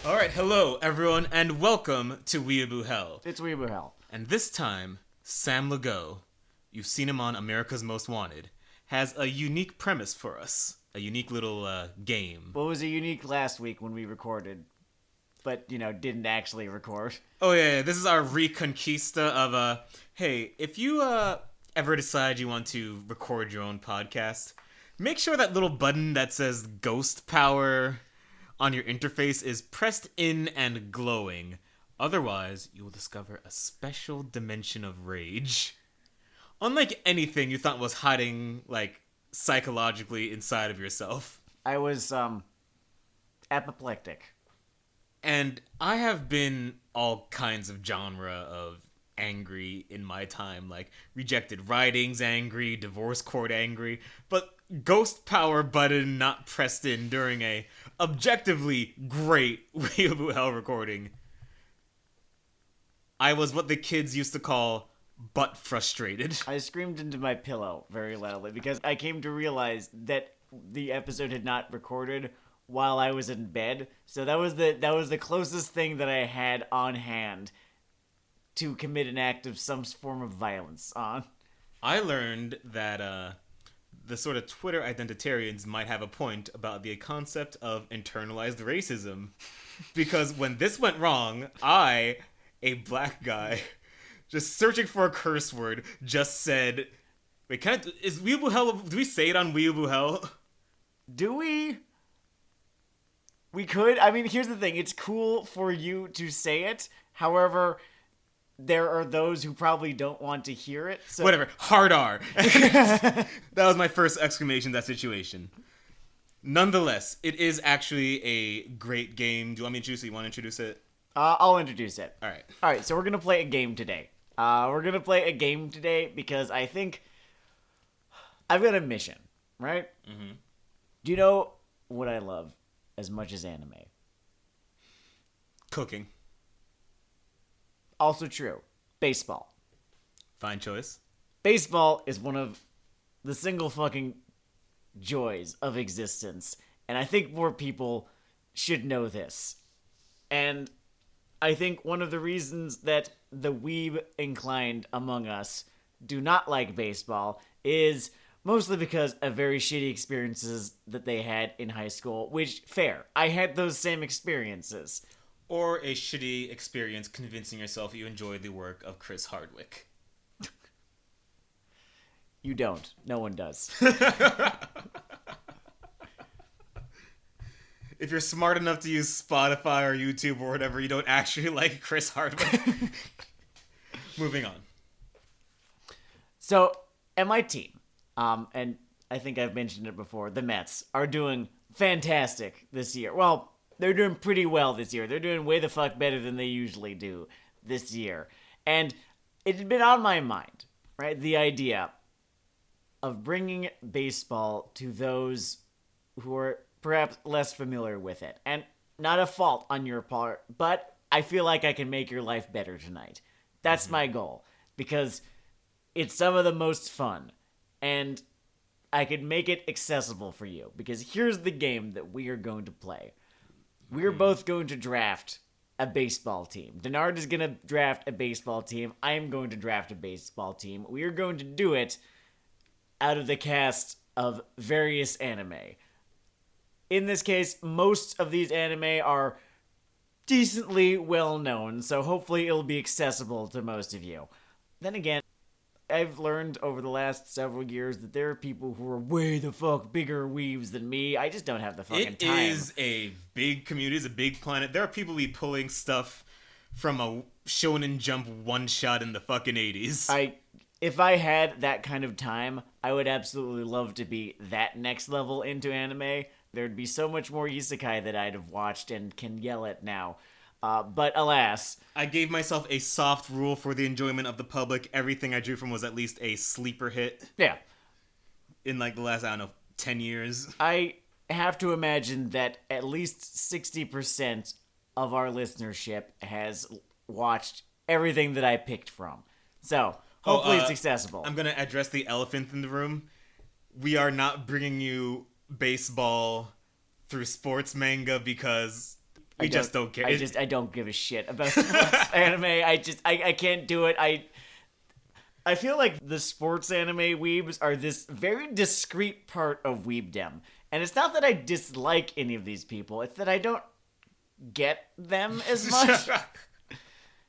Alright, hello everyone, and welcome to Weeaboo Hell. It's Weeaboo Hell. And this time, Sam Legault, you've seen him on America's Most Wanted, has a unique premise for us. A unique little game. Well, it was a unique last week when we recorded, but, didn't actually record. Oh yeah, this is our reconquista of, hey, if you ever decide you want to record your own podcast, make sure that little button that says Ghost Power on your interface is pressed in and glowing. Otherwise, you will discover a special dimension of rage. Unlike anything you thought was hiding, psychologically inside of yourself. I was, apoplectic. And I have been all kinds of genre of angry in my time, like rejected writings angry, divorce court angry, but ghost power button not pressed in during a objectively great Weeaboo Hell recording. I was what the kids used to call butt frustrated. I screamed into my pillow very loudly because I came to realize that the episode had not recorded while I was in bed. So that was the closest thing that I had on hand to commit an act of some form of violence on. I learned that the sort of Twitter identitarians might have a point about the concept of internalized racism. Because when this went wrong, I, a black guy, just searching for a curse word, just said, wait, is Weeaboo Hell, do we say it on Weeaboo Hell? Do we? We could. I mean, here's the thing. It's cool for you to say it. However, there are those who probably don't want to hear it. So. Whatever. Hard R. That was my first exclamation in that situation. Nonetheless, it is actually a great game. Do you want me to introduce it? You want to introduce it? I'll introduce it. All right. All right, so we're going to play a game today. Because I think I've got a mission, right? Mm-hmm. Do you know what I love as much as anime? Cooking. Also true. Baseball. Fine choice. Baseball is one of the single fucking joys of existence. And I think more people should know this. And I think one of the reasons that the weeb inclined among us do not like baseball is mostly because of very shitty experiences that they had in high school, which, fair. I had those same experiences. Or a shitty experience convincing yourself you enjoyed the work of Chris Hardwick. You don't. No one does. If you're smart enough to use Spotify or YouTube or whatever, you don't actually like Chris Hardwick. Moving on. So, and my team, and I think I've mentioned it before, the Mets, are doing fantastic this year. Well, they're doing pretty well this year. They're doing way the fuck better than they usually do this year. And it had been on my mind, right? The idea of bringing baseball to those who are perhaps less familiar with it. And not a fault on your part, but I feel like I can make your life better tonight. That's my goal. Because it's some of the most fun. And I could make it accessible for you. Because here's the game that we are going to play. We're both going to draft a baseball team. Dennard is going to draft a baseball team. I am going to draft a baseball team. We are going to do it out of the cast of various anime. In this case, most of these anime are decently well known, so hopefully it'll be accessible to most of you. Then again, I've learned over the last several years that there are people who are way the fuck bigger weebs than me. I just don't have the fucking time. It is a big community. It's a big planet. There are people be pulling stuff from a Shonen Jump one-shot in the fucking 80s. If I had that kind of time, I would absolutely love to be that next level into anime. There'd be so much more isekai that I'd have watched and can yell at now. But alas. I gave myself a soft rule for the enjoyment of the public. Everything I drew from was at least a sleeper hit. Yeah. In the last, 10 years. I have to imagine that at least 60% of our listenership has watched everything that I picked from. So, hopefully it's accessible. I'm going to address the elephant in the room. We are not bringing you baseball through sports manga because We just don't care. I don't give a shit about sports anime. I can't do it. I feel like the sports anime weebs are this very discrete part of weebdom. And it's not that I dislike any of these people, it's that I don't get them as much.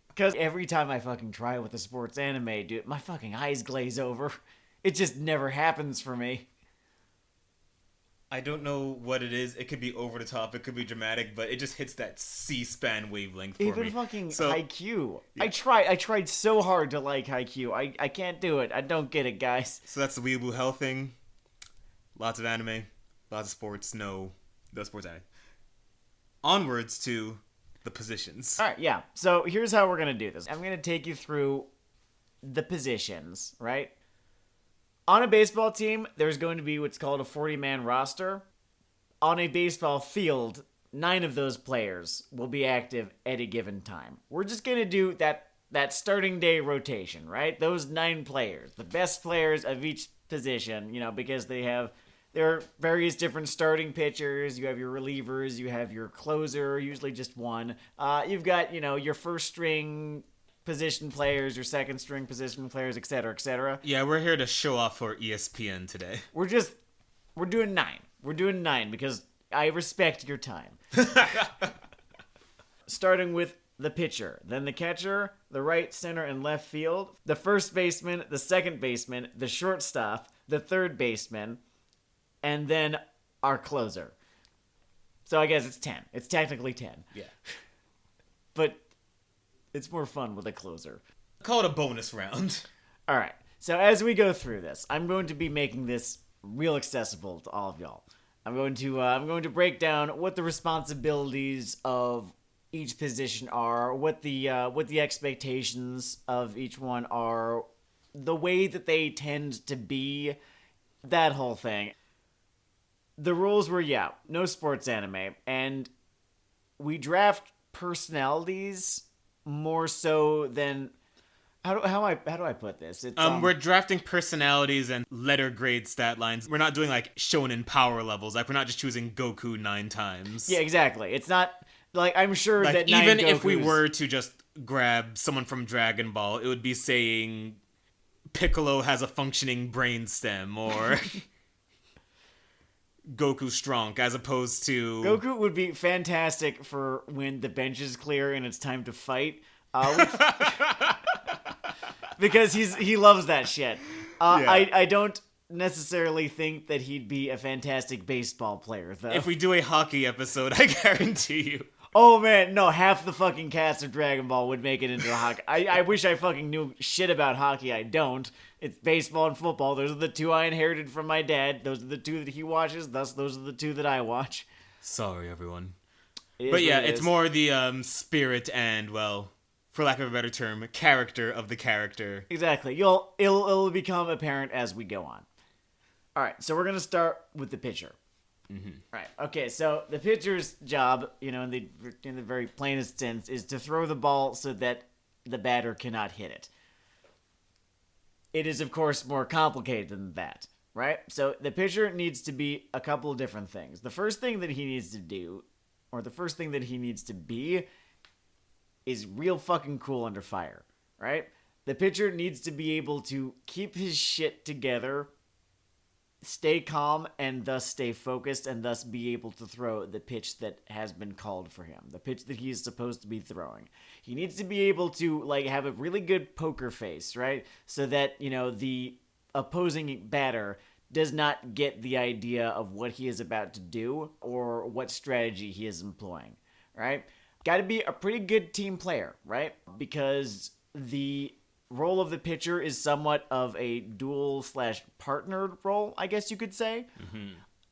Because every time I fucking try with a sports anime, dude, my fucking eyes glaze over. It just never happens for me. I don't know what it is. It could be over the top. It could be dramatic, but it just hits that C-SPAN wavelength for me. Even fucking Haikyuu. Yeah. I tried so hard to like Haikyuu. I can't do it. I don't get it, guys. So that's the Weeaboo Hell thing. Lots of anime. Lots of sports. No sports anime. Onwards to the positions. Alright, yeah. So here's how we're going to do this. I'm going to take you through the positions, right? On a baseball team, there's going to be what's called a 40-man roster. On a baseball field, 9 of those players will be active at a given time. We're just going to do that starting day rotation, right? Those 9 players, the best players of each position, because there are various different starting pitchers. You have your relievers, you have your closer, usually just one. You've got, your first string position players, your second string position players, etc., etc. Yeah, we're here to show off for ESPN today. We're doing 9. We're doing 9 because I respect your time. Starting with the pitcher, then the catcher, the right, center, and left field, the first baseman, the second baseman, the shortstop, the third baseman, and then our closer. So I guess it's 10. It's technically 10. Yeah. But it's more fun with a closer. Call it a bonus round. All right. So as we go through this, I'm going to be making this real accessible to all of y'all. I'm going to break down what the responsibilities of each position are, what the expectations of each one are, the way that they tend to be, that whole thing. The rules were, no sports anime, and we draft personalities more so than how do I put this? It's, we're drafting personalities and letter grade stat lines. We're not doing like shonen power levels. Like we're not just choosing Goku 9 times. Yeah, exactly. It's not like I'm sure like, that even if we were to just grab someone from Dragon Ball, it would be saying Piccolo has a functioning brainstem or Goku strong, as opposed to Goku would be fantastic for when the bench is clear and it's time to fight, because he loves that shit. I don't necessarily think that he'd be a fantastic baseball player, though. If we do a hockey episode, I guarantee you. Oh man, no, half the fucking cast of Dragon Ball would make it into the hockey. I wish I fucking knew shit about hockey. I don't. It's baseball and football. Those are the 2 I inherited from my dad. Those are the 2 that he watches. Thus, those are the 2 that I watch. Sorry, everyone. But yeah, it's more the spirit and, well, for lack of a better term, character of the character. Exactly. It'll become apparent as we go on. All right, so we're gonna start with the pitcher. Mm-hmm. Right. Okay. So the pitcher's job, in the very plainest sense, is to throw the ball so that the batter cannot hit it. It is, of course, more complicated than that, right? So the pitcher needs to be a couple of different things. The first thing that he needs to do, or the first thing that he needs to be, is real fucking cool under fire, right? The pitcher needs to be able to keep his shit together, stay calm, and thus stay focused, and thus be able to throw the pitch that has been called for him, the pitch that he is supposed to be throwing. He needs to be able to have a really good poker face, right? So that, the opposing batter does not get the idea of what he is about to do or what strategy he is employing, right? Got to be a pretty good team player, right? Because the role of the pitcher is somewhat of a dual/partnered role, I guess you could say. Mm-hmm.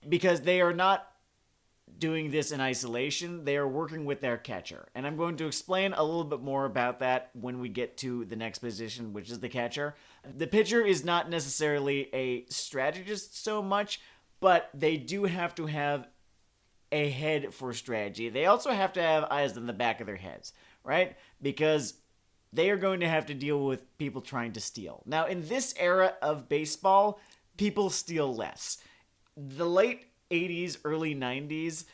Because they are not doing this in isolation. They are working with their catcher. And I'm going to explain a little bit more about that when we get to the next position, which is the catcher. The pitcher is not necessarily a strategist so much, but they do have to have a head for strategy. They also have to have eyes in the back of their heads, right? Because they are going to have to deal with people trying to steal. Now, in this era of baseball, people steal less. The late 80s, early 90s,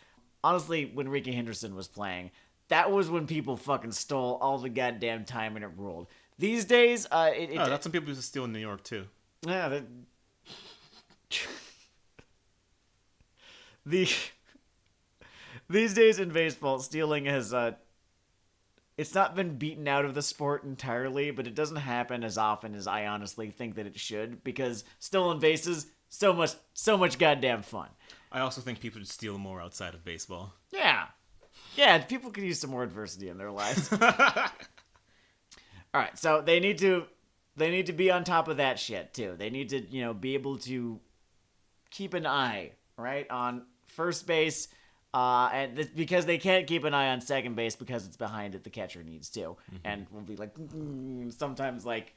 honestly, when Ricky Henderson was playing, that was when people fucking stole all the goddamn time and it ruled. These days, that's some people used to steal in New York too. Yeah, the these days in baseball, stealing has it's not been beaten out of the sport entirely, but it doesn't happen as often as I honestly think that it should, because stolen bases, so much goddamn fun. I also think people should steal more outside of baseball. Yeah, people could use some more adversity in their lives. All right, so they need to be on top of that shit too. They need to, be able to keep an eye, right, on first base, because they can't keep an eye on second base because it's behind it. The catcher needs to, and we'll be like, sometimes like.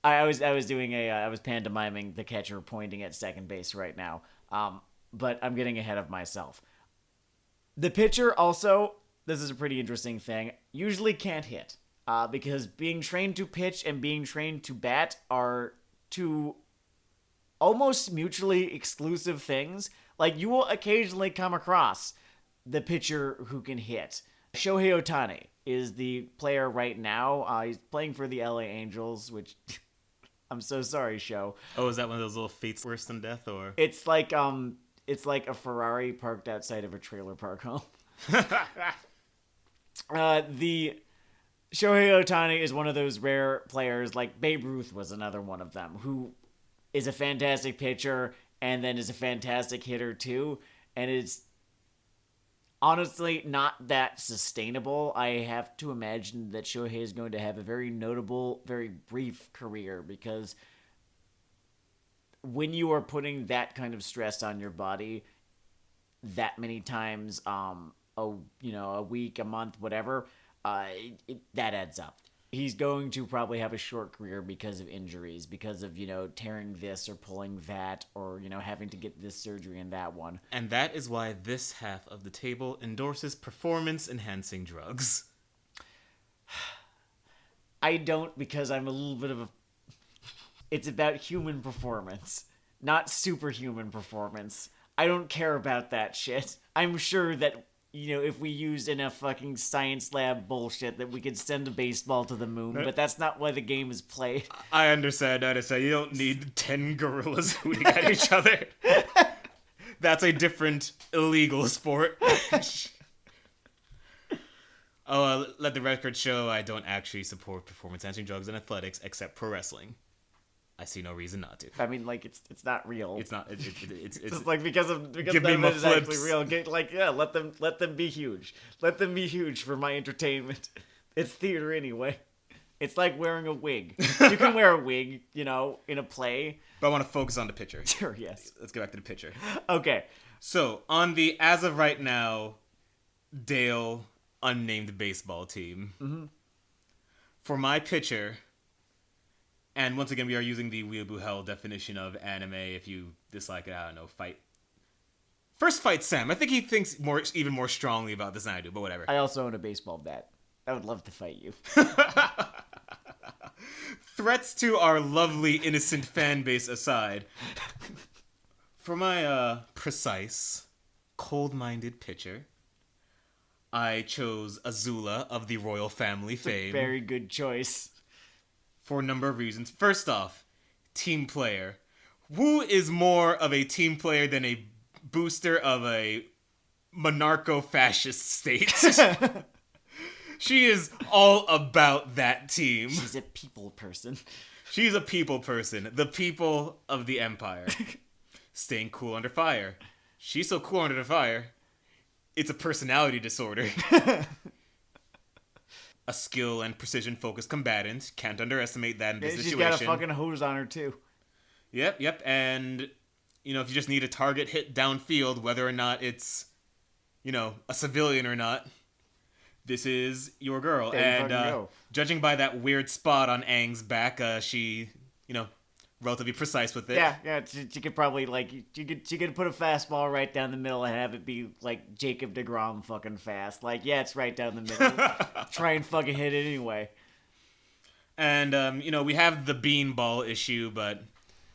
I was pantomiming the catcher pointing at second base right now, but I'm getting ahead of myself. The pitcher also, this is a pretty interesting thing, usually can't hit. Because being trained to pitch and being trained to bat are two almost mutually exclusive things. Like, you will occasionally come across the pitcher who can hit. Shohei Ohtani is the player right now. He's playing for the LA Angels, which... I'm so sorry, Sho. Oh, is that one of those little fates worse than death, or? It's like a Ferrari parked outside of a trailer park home. The... Shohei Ohtani is one of those rare players, like Babe Ruth was another one of them, who is a fantastic pitcher and then is a fantastic hitter too, and it's honestly not that sustainable. I have to imagine that Shohei is going to have a very notable, very brief career, because when you are putting that kind of stress on your body that many times, a week, a month, whatever... that adds up. He's going to probably have a short career because of injuries, because of, tearing this or pulling that, or, having to get this surgery and that one. And that is why this half of the table endorses performance-enhancing drugs. I don't, because I'm a little bit of a... It's about human performance, not superhuman performance. I don't care about that shit. I'm sure that... if we used enough fucking science lab bullshit that we could send a baseball to the moon, but that's not why the game is played. I understand. You don't need 10 gorillas hooting at each other. That's a different illegal sport. Let the record show I don't actually support performance-enhancing drugs in athletics except pro wrestling. I see no reason not to. I mean, like, it's not real. It's not. It's like because give me that is flips. actually real. Let them be huge. Let them be huge for my entertainment. It's theater anyway. It's like wearing a wig. You can wear a wig, in a play. But I want to focus on the pitcher. Sure, yes. Let's go back to the pitcher. Okay. So on the as of right now, Dayle unnamed baseball team. For my pitcher. And once again, we are using the Weeaboo Hell definition of anime. If you dislike it, I don't know, fight. First fight Sam. I think he thinks even more strongly about this than I do, but whatever. I also own a baseball bat. I would love to fight you. Threats to our lovely, innocent fan base aside, for my precise, cold-minded pitcher, I chose Azula of the royal family fame. Very good choice. For a number of reasons. First off, team player. Who is more of a team player than a booster of a monarcho-fascist state? She is all about that team. She's a people person. She's a people person. The people of the empire. Staying cool under fire. She's so cool under the fire, it's a personality disorder. A skill and precision-focused combatant. Can't underestimate that in this situation. She's got a fucking hose on her, too. Yep. And, if you just need a target hit downfield, whether or not it's, a civilian or not, this is your girl. And judging by that weird spot on Aang's back, she, relatively precise with it. Yeah. She could probably she could put a fastball right down the middle and have it be like Jacob deGrom fucking fast. It's right down the middle. Try and fucking hit it anyway. And we have the beanball issue, but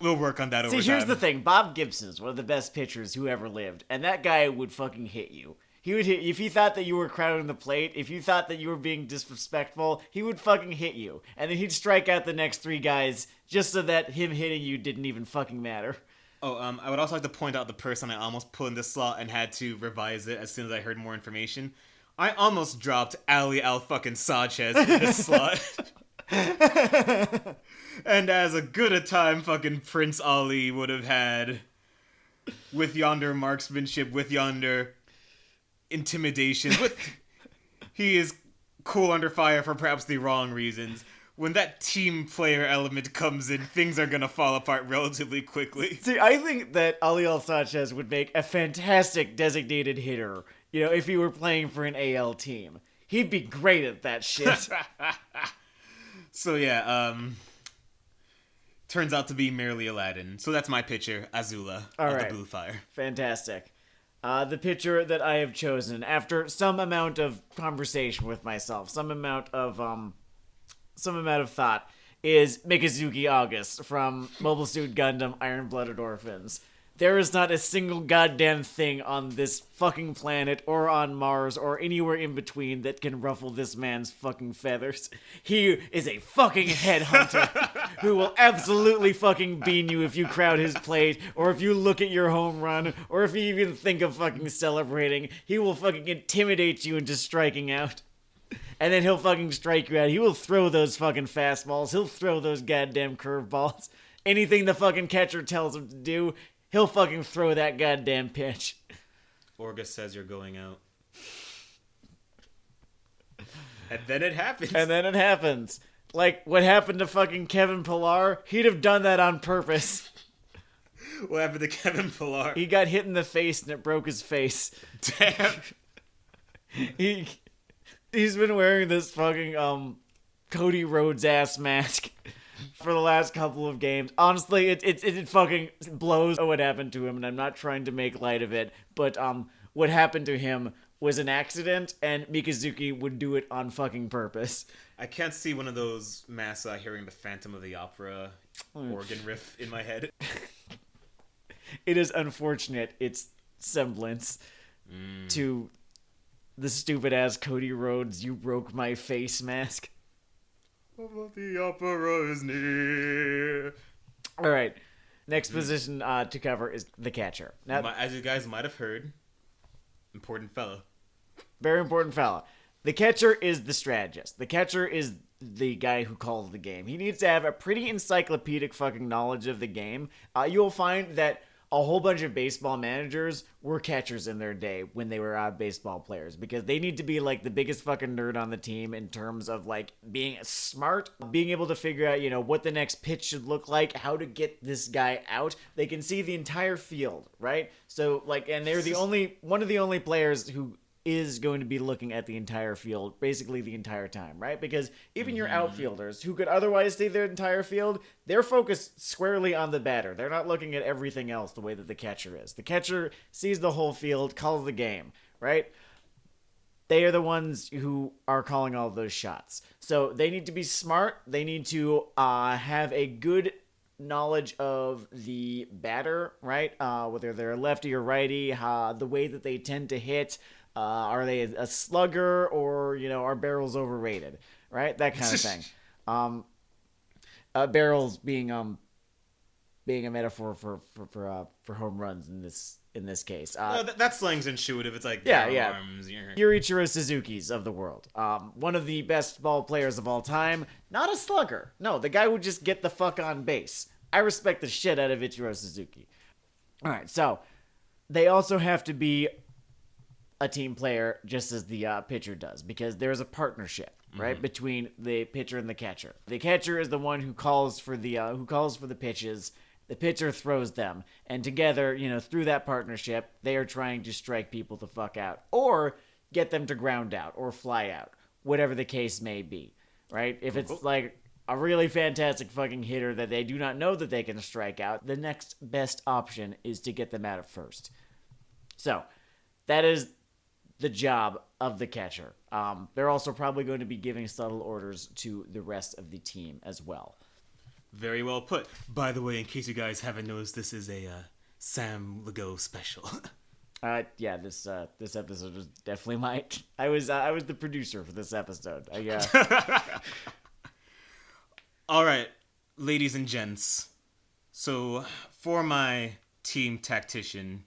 We'll work on that over See, time. here's the thing. Bob Gibson is one of the best pitchers who ever lived, and that guy would fucking hit you. He would hit if he thought that you were crowding the plate, if you thought that you were being disrespectful, he would fucking hit you. And then he'd strike out the next 3 guys just so that him hitting you didn't even fucking matter. Oh, I would also like to point out the person I almost put in this slot and had to revise it as soon as I heard more information. I almost dropped Ali fucking Sanchez in this slot. And as a good a time fucking Prince Ali would have had, with yonder marksmanship, with yonder intimidation, he is cool under fire for perhaps the wrong reasons. When that team player element comes in, things are gonna fall apart relatively quickly. See, I think that Ali Sanchez would make a fantastic designated hitter, if he were playing for an AL team. He'd be great at that shit. So yeah, turns out to be merely Aladdin. So that's my pitcher, Azula, the Blue Fire. Fantastic. The pitcher that I have chosen, after some amount of conversation with myself, some amount of thought, is Mikazuki August from Mobile Suit Gundam Iron Blooded Orphans. There is not a single goddamn thing on this fucking planet or on Mars or anywhere in between that can ruffle this man's fucking feathers. He is a fucking headhunter who will absolutely fucking bean you if you crowd his plate or if you look at your home run or if you even think of fucking celebrating. He will fucking intimidate you into striking out. And then he'll fucking strike you out. He will throw those fucking fastballs. He'll throw those goddamn curveballs. Anything the fucking catcher tells him to do, he'll fucking throw that goddamn pitch. Orga says you're going out. And then it happens. Like what happened to fucking Kevin Pillar, he'd have done that on purpose. What happened to Kevin Pillar? He got hit in the face and it broke his face. Damn. He's been wearing this fucking Cody Rhodes ass mask for the last couple of games. Honestly, it fucking blows what happened to him, and I'm not trying to make light of it, but what happened to him was an accident, and Mikazuki would do it on fucking purpose. I can't see one of those masks hearing the Phantom of the Opera organ riff in my head. It is unfortunate, its semblance to the stupid-ass Cody Rhodes, you broke my face mask. The opera is near. All right. Next position to cover is the catcher. Now, as you guys might have heard, important fella. Very important fella. The catcher is the strategist. The catcher is the guy who calls the game. He needs to have a pretty encyclopedic fucking knowledge of the game. You'll find that a whole bunch of baseball managers were catchers in their day when they were baseball players because they need to be like the biggest fucking nerd on the team in terms of like being smart, being able to figure out, what the next pitch should look like, how to get this guy out. They can see the entire field, right? So and they're one of the only players who is going to be looking at the entire field basically the entire time, right? Because even your outfielders who could otherwise see their entire field, they're focused squarely on the batter. They're not looking at everything else the way that the catcher is. The catcher sees the whole field, calls the game, right? They are the ones who are calling all those shots. So they need to be smart. They need to have a good knowledge of the batter, right? Whether they're lefty or righty, the way that they tend to hit. Are they a slugger or, are barrels overrated, right? That kind of thing. Barrels being a metaphor for home runs in this case. That slang's intuitive. It's like arms. Yurichiro Suzuki's of the world. One of the best ball players of all time. Not a slugger. No, the guy would just get the fuck on base. I respect the shit out of Ichiro Suzuki. All right, so they also have to be a team player just as the pitcher does because there's a partnership, right, between the pitcher and the catcher. The catcher is the one who calls for the pitches. The pitcher throws them, and together, through that partnership, they are trying to strike people the fuck out or get them to ground out or fly out, whatever the case may be, right? If it's like a really fantastic fucking hitter that they do not know that they can strike out, the next best option is to get them out at first. So, that is the job of the catcher. They're also probably going to be giving subtle orders to the rest of the team as well. Very well put. By the way, in case you guys haven't noticed, this is a Sam Legault special. Yeah, this episode was definitely my. I was the producer for this episode. All right, ladies and gents. So for my team tactician,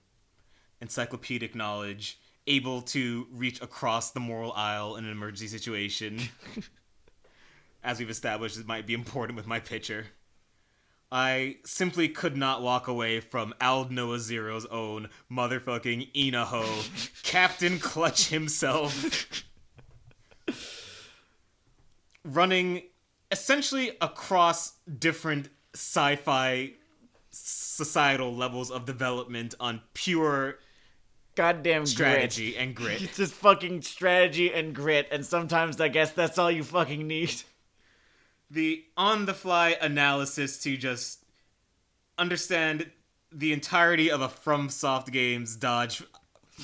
encyclopedic knowledge, able to reach across the moral aisle in an emergency situation, as we've established, it might be important with my pitcher. I simply could not walk away from Ald Noah Zero's own motherfucking Inaho, Captain Clutch himself, running essentially across different sci-fi societal levels of development on pure goddamn strategy grit. And grit. It's just fucking strategy and grit, and sometimes I guess that's all you fucking need. The on-the-fly analysis to just understand the entirety of a FromSoft Games dodge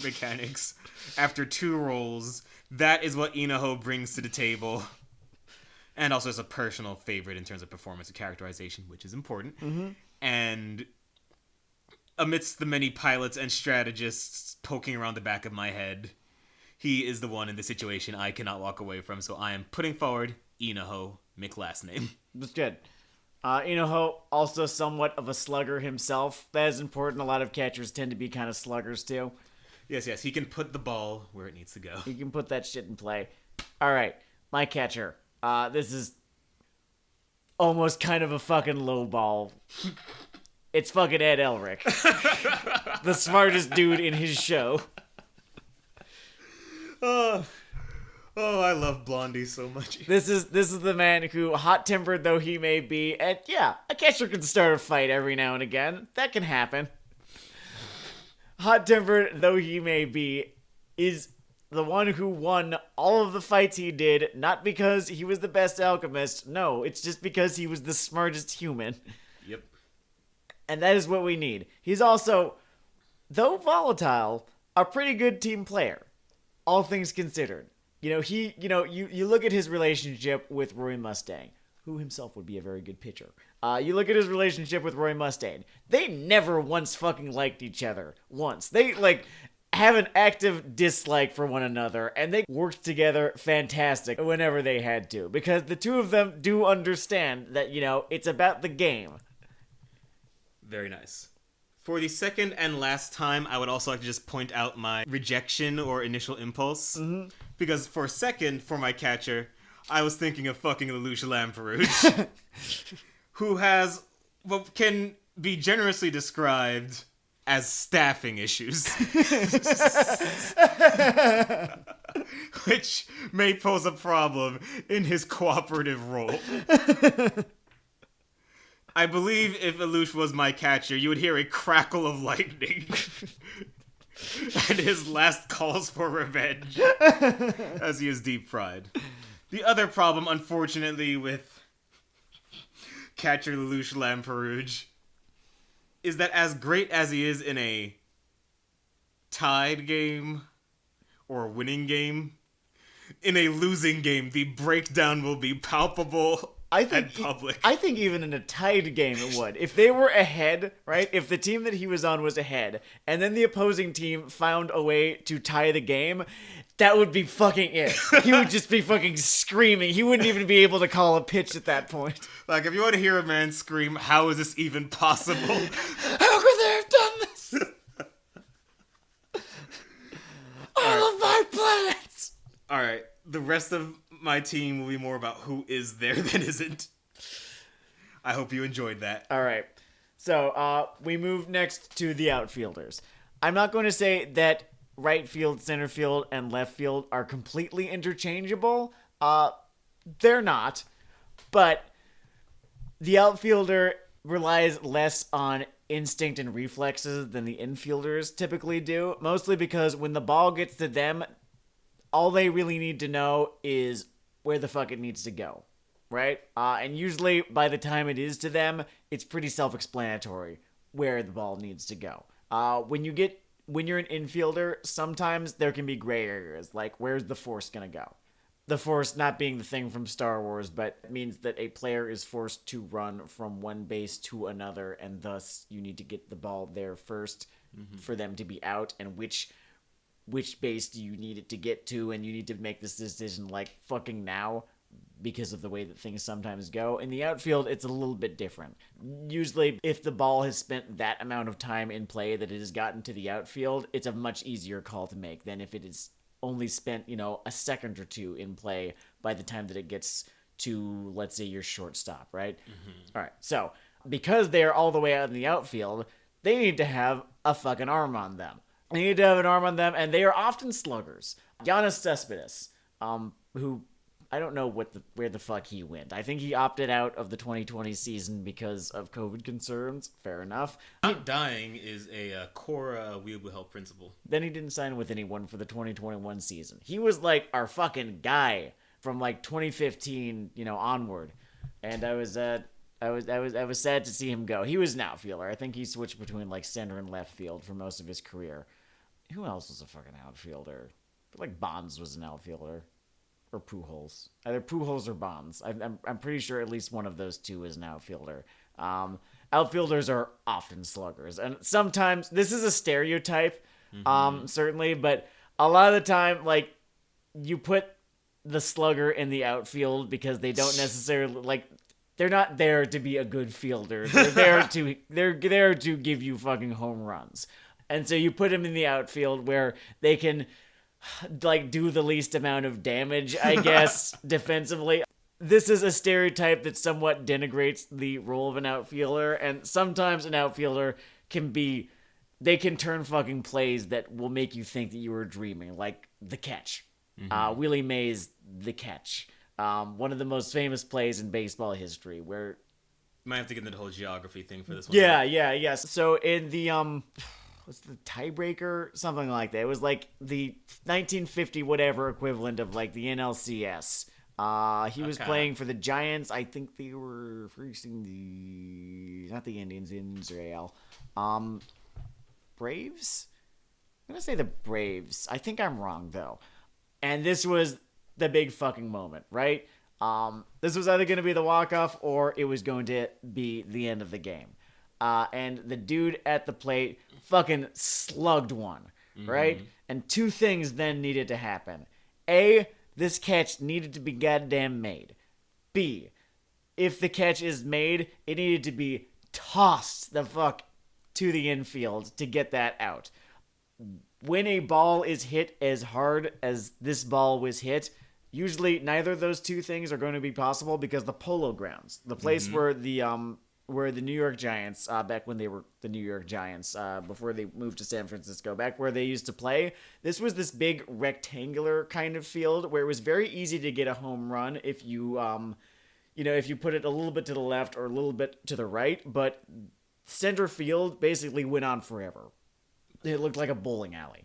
mechanics after 2 rolls. That is what Inaho brings to the table. And also as a personal favorite in terms of performance and characterization, which is important. Mm-hmm. And amidst the many pilots and strategists poking around the back of my head, he is the one in the situation I cannot walk away from. So I am putting forward Inaho, Mick last name. That's good. Inaho, also somewhat of a slugger himself. That is important. A lot of catchers tend to be kind of sluggers too. Yes, he can put the ball where it needs to go. He can put that shit in play. All right, my catcher. This is almost kind of a fucking low ball. It's fucking Ed Elric. The smartest dude in his show. Oh, I love Blondie so much. This is the man who, hot-tempered though he may be, and yeah, a catcher can start a fight every now and again. That can happen. Hot-tempered though he may be, is the one who won all of the fights he did, not because he was the best alchemist. No, it's just because he was the smartest human. Yep. And that is what we need. He's also, though volatile, a pretty good team player, all things considered. You look at his relationship with Roy Mustang, who himself would be a very good pitcher. You look at his relationship with Roy Mustang. They never once fucking liked each other. Once. They, have an active dislike for one another, and they worked together fantastic whenever they had to. Because the two of them do understand that, it's about the game. Very nice. For the second and last time, I would also like to just point out my rejection or initial impulse. Mm-hmm. Because for a second, for my catcher, I was thinking of fucking Lelouch Lamperouge, who has what can be generously described as staffing issues. Which may pose a problem in his cooperative role. I believe if Lelouch was my catcher, you would hear a crackle of lightning. And his last calls for revenge. As he is deep fried. The other problem, unfortunately, with catcher Lelouch Lamperouge is that as great as he is in a tied game or a winning game, in a losing game, the breakdown will be palpable and public. I think even in a tied game it would. If they were ahead, right? If the team that he was on was ahead, and then the opposing team found a way to tie the game, that would be fucking it. He would just be fucking screaming. He wouldn't even be able to call a pitch at that point. Like, if you want to hear a man scream, how is this even possible? How could they have done this? All of my plans! Alright, the rest of my team will be more about who is there than isn't. I hope you enjoyed that. Alright, so we move next to the outfielders. I'm not going to say that right field, center field, and left field are completely interchangeable. They're not. But the outfielder relies less on instinct and reflexes than the infielders typically do. Mostly because when the ball gets to them, all they really need to know is where the fuck it needs to go. Right? And usually by the time it is to them, it's pretty self-explanatory where the ball needs to go. When you're an infielder, sometimes there can be gray areas, like where's the force gonna go? the Force not being the thing from Star Wars, but it means that a player is forced to run from one base to another, and thus you need to get the ball there first for them to be out, and which base do you need it to get to, and you need to make this decision like fucking now because of the way that things sometimes go. In the outfield, it's a little bit different. Usually, if the ball has spent that amount of time in play that it has gotten to the outfield, it's a much easier call to make than if it is only spent, a second or two in play by the time that it gets to, let's say, your shortstop, right? All right, so because they're all the way out in the outfield, they need to have a fucking arm on them. They need to have an arm on them, and they are often sluggers. Giannis Cespedes, who I don't know where the fuck he went. I think he opted out of the 2020 season because of COVID concerns. Fair enough. Not dying is a core Weeaboo Hell principle. Then he didn't sign with anyone for the 2021 season. He was like our fucking guy from like 2015, onward. And I was sad to see him go. He was an outfielder. I think he switched between like center and left field for most of his career. Who else was a fucking outfielder? Like Bonds was an outfielder. Or Pujols. Either Pujols or Bonds. I'm pretty sure at least one of those two is an outfielder. Outfielders are often sluggers. And sometimes, this is a stereotype, certainly, but a lot of the time, like, you put the slugger in the outfield because they don't necessarily, like, they're not there to be a good fielder. They're there to give you fucking home runs. And so you put them in the outfield where they can like do the least amount of damage, I guess, defensively. This is a stereotype that somewhat denigrates the role of an outfielder, and sometimes an outfielder they can turn fucking plays that will make you think that you were dreaming, like the catch. Willie Mays, the catch. One of the most famous plays in baseball history, where... Might have to get into the whole geography thing for this one. Yeah. So in the, what's the tiebreaker? Something like that. It was like the 1950 whatever equivalent of like the NLCS. He was playing for the Giants. I think they were facing not the Indians, in Israel. Braves? I'm going to say the Braves. I think I'm wrong though. And this was the big fucking moment, right? This was either going to be the walk-off or it was going to be the end of the game. And the dude at the plate fucking slugged one, right? And two things then needed to happen. A, this catch needed to be goddamn made. B, if the catch is made, it needed to be tossed the fuck to the infield to get that out. When a ball is hit as hard as this ball was hit, usually neither of those two things are going to be possible because the Polo Grounds, the place where the New York Giants, back when they were the New York Giants, before they moved to San Francisco, back where they used to play, this was this big rectangular kind of field where it was very easy to get a home run if you, if you put it a little bit to the left or a little bit to the right, but center field basically went on forever. It looked like a bowling alley.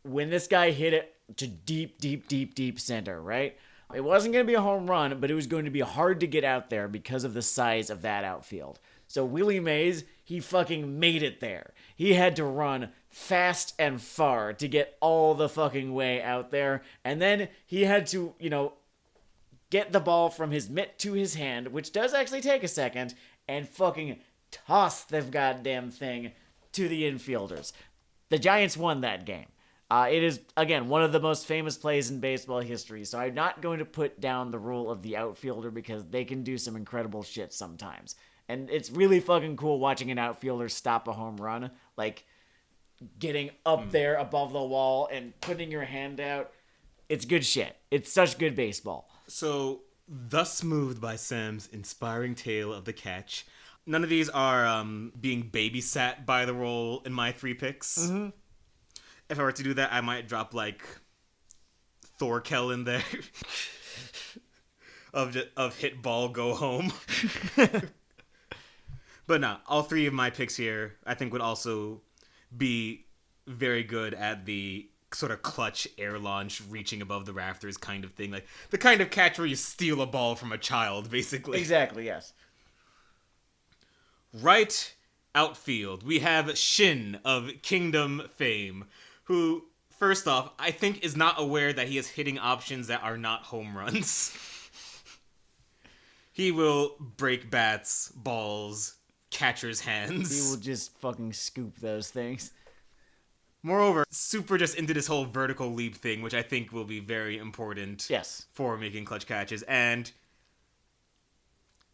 When this guy hit it to deep center, right? It wasn't going to be a home run, but it was going to be hard to get out there because of the size of that outfield. So Willie Mays, he fucking made it there. He had to run fast and far to get all the fucking way out there. And then he had to, get the ball from his mitt to his hand, which does actually take a second, and fucking toss the goddamn thing to the infielders. The Giants won that game. It is, again, one of the most famous plays in baseball history, so I'm not going to put down the role of the outfielder because they can do some incredible shit sometimes. And it's really fucking cool watching an outfielder stop a home run, like getting up there above the wall and putting your hand out. It's good shit. It's such good baseball. So, thus moved by Sam's inspiring tale of the catch, none of these are being babysat by the role in my 3 picks. If I were to do that, I might drop, like, Thorkel in there. of hit ball, go home. But no, all 3 of my picks here, I think, would also be very good at the sort of clutch air launch, reaching above the rafters kind of thing. Like, the kind of catch where you steal a ball from a child, basically. Exactly, yes. Right outfield, we have Shin of Kingdom fame, who first off, I think is not aware that he has hitting options that are not home runs. He will break bats, balls, catcher's hands. He will just fucking scoop those things. Moreover, super just into this whole vertical leap thing, which I think will be very important Yes. for making clutch catches. And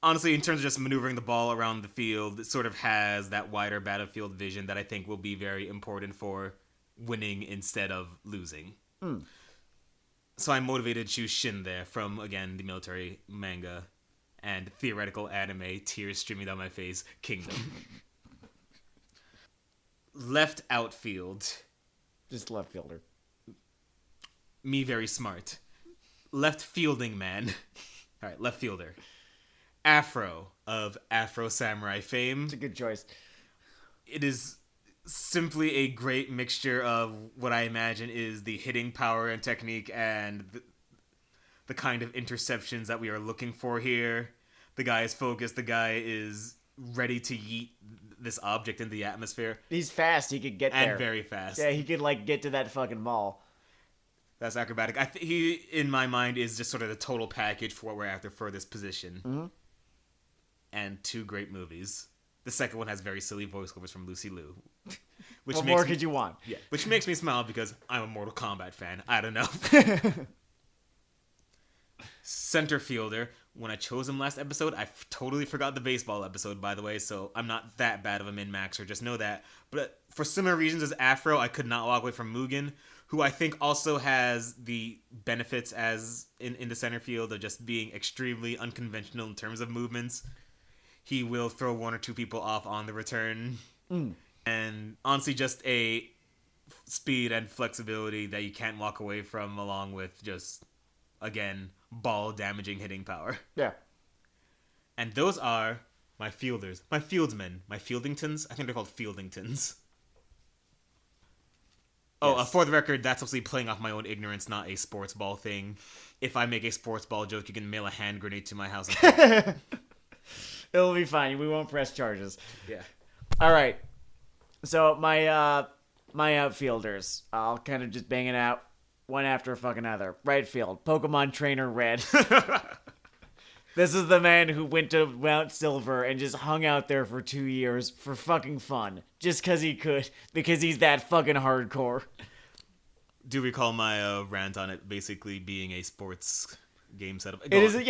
honestly, in terms of just maneuvering the ball around the field, it sort of has that wider battlefield vision that I think will be very important for winning instead of losing. So I'm motivated to choose Shin there from, again, the military manga and theoretical anime, tears streaming down my face, Kingdom. Left outfield. Just left fielder. Me very smart. Left fielding man. Alright, left fielder. Afro of Afro Samurai fame. It's a good choice. It is simply a great mixture of what I imagine is the hitting power and technique and the kind of interceptions that we are looking for here. The guy is focused. The guy is ready to yeet this object into the atmosphere. He's fast. He could get there. And very fast. Yeah, he could, like, get to that fucking ball. That's acrobatic. He, in my mind, is just sort of the total package for what we're after for this position. Mm-hmm. And 2 great movies. The second one has very silly voiceovers from Lucy Liu. What more could you want? Yeah, which makes me smile because I'm a Mortal Kombat fan. I don't know. Center fielder. When I chose him last episode, I totally forgot the baseball episode, by the way, so I'm not that bad of a min-maxer, just know that. But for similar reasons as Afro, I could not walk away from Mugen, who I think also has the benefits as in the center field of just being extremely unconventional in terms of movements. He will throw 1 or 2 people off on the return. And honestly, just a speed and flexibility that you can't walk away from, along with just, again, ball-damaging hitting power. Yeah. And those are my fielders. My fieldsmen. My fieldingtons? I think they're called fieldingtons. Oh, Yes. For the record, that's obviously playing off my own ignorance, not a sports ball thing. If I make a sports ball joke, you can mail a hand grenade to my house. It'll be fine. We won't press charges. Yeah. All right. So my outfielders, I'll kind of just bang it out one after fucking other. Right field, Pokemon Trainer Red. This is the man who went to Mount Silver and just hung out there for 2 years for fucking fun, just because he could, because he's that fucking hardcore. Do recall my rant on it basically being a sports game setup. It is, and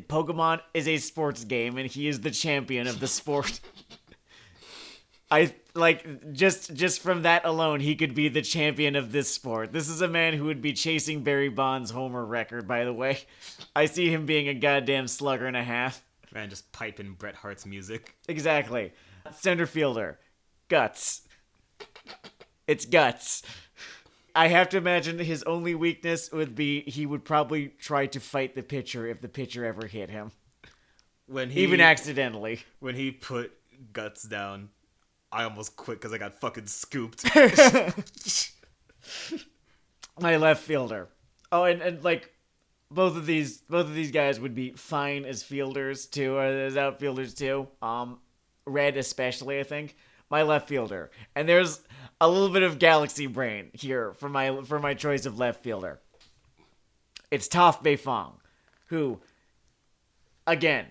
Pokemon is a sports game, and he is the champion of the sport. I just from that alone, he could be the champion of this sport. This is a man who would be chasing Barry Bonds' homer record, by the way. I see him being a goddamn slugger and a half. Man, just piping Bret Hart's music. Exactly. Center fielder, Guts. It's Guts. I have to imagine his only weakness would be he would probably try to fight the pitcher if the pitcher ever hit him. Even accidentally. When he put Guts down, I almost quit because I got fucking scooped. My left fielder. Oh, and like both of these guys would be fine as fielders too, or as outfielders too. Red especially, I think. My left fielder. And there's a little bit of galaxy brain here for my choice of left fielder. It's Toph Beifong, who, again,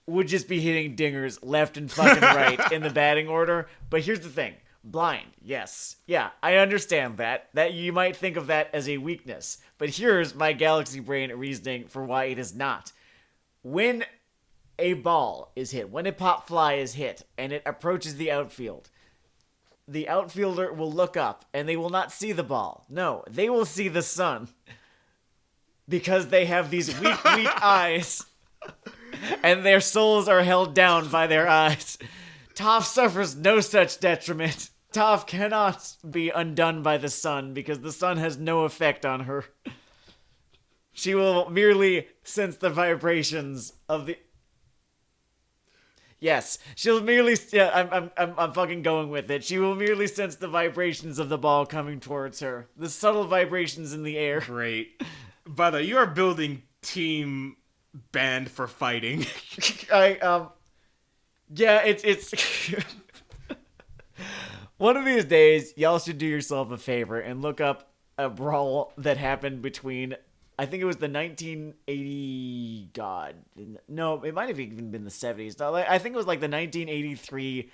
would just be hitting dingers left and fucking right in the batting order. But here's the thing. Blind, yes. Yeah, I understand that. That you might think of that as a weakness. But here's my galaxy brain reasoning for why it is not. When a ball is hit, when a pop fly is hit, and it approaches the outfield, the outfielder will look up, and they will not see the ball. No, they will see the sun. Because they have these weak eyes. And their souls are held down by their eyes. Toph suffers no such detriment. Toph cannot be undone by the sun because the sun has no effect on her. She will merely sense the vibrations of the... Yes, she'll merely... Yeah, I'm fucking going with it. She will merely sense the vibrations of the ball coming towards her. The subtle vibrations in the air. Great. By the way, you are building team band for fighting. Yeah, it's One of these days, y'all should do yourself a favor and look up a brawl that happened between, I think it was the 1980, God, no, it might have even been the 70s. No, I think it was like the 1983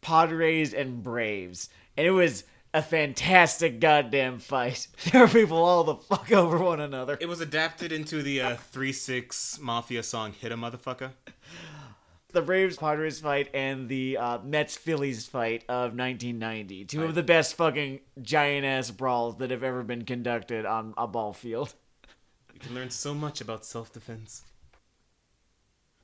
Padres and Braves. And it was a fantastic goddamn fight. There were people all the fuck over one another. It was adapted into the 3-6 Mafia song Hit a Motherfucker. The Braves-Padres fight and the Mets-Phillies fight of 1990. Two of the best fucking giant-ass brawls that have ever been conducted on a ball field. You can learn so much about self-defense.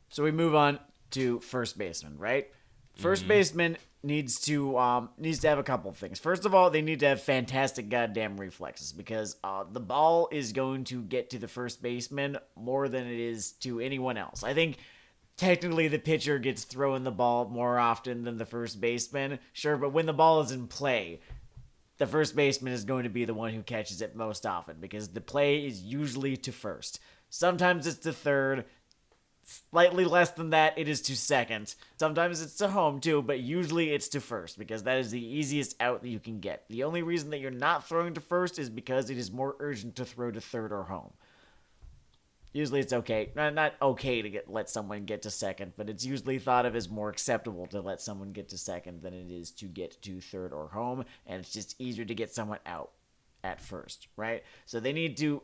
So we move on to first baseman, right? First baseman needs to have a couple of things. First of all, they need to have fantastic goddamn reflexes because the ball is going to get to the first baseman more than it is to anyone else. I think technically the pitcher gets thrown the ball more often than the first baseman, sure, but when the ball is in play, the first baseman is going to be the one who catches it most often because the play is usually to first. Sometimes it's to third. Slightly less than that, it is to second. Sometimes it's to home too, but usually it's to first because that is the easiest out that you can get. The only reason that you're not throwing to first is because it is more urgent to throw to third or home. Usually it's okay. Not okay to let someone get to second, but it's usually thought of as more acceptable to let someone get to second than it is to get to third or home, and it's just easier to get someone out at first, right? So they need to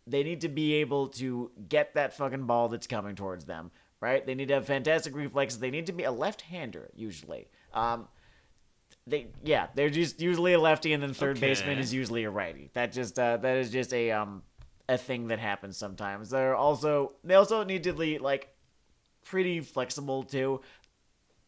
be able to get that fucking ball that's coming towards them, right? They need to have fantastic reflexes. They need to be a left-hander, usually. They're just usually a lefty, and then third baseman is usually a righty. That is just a thing that happens sometimes. They also need to be like pretty flexible too.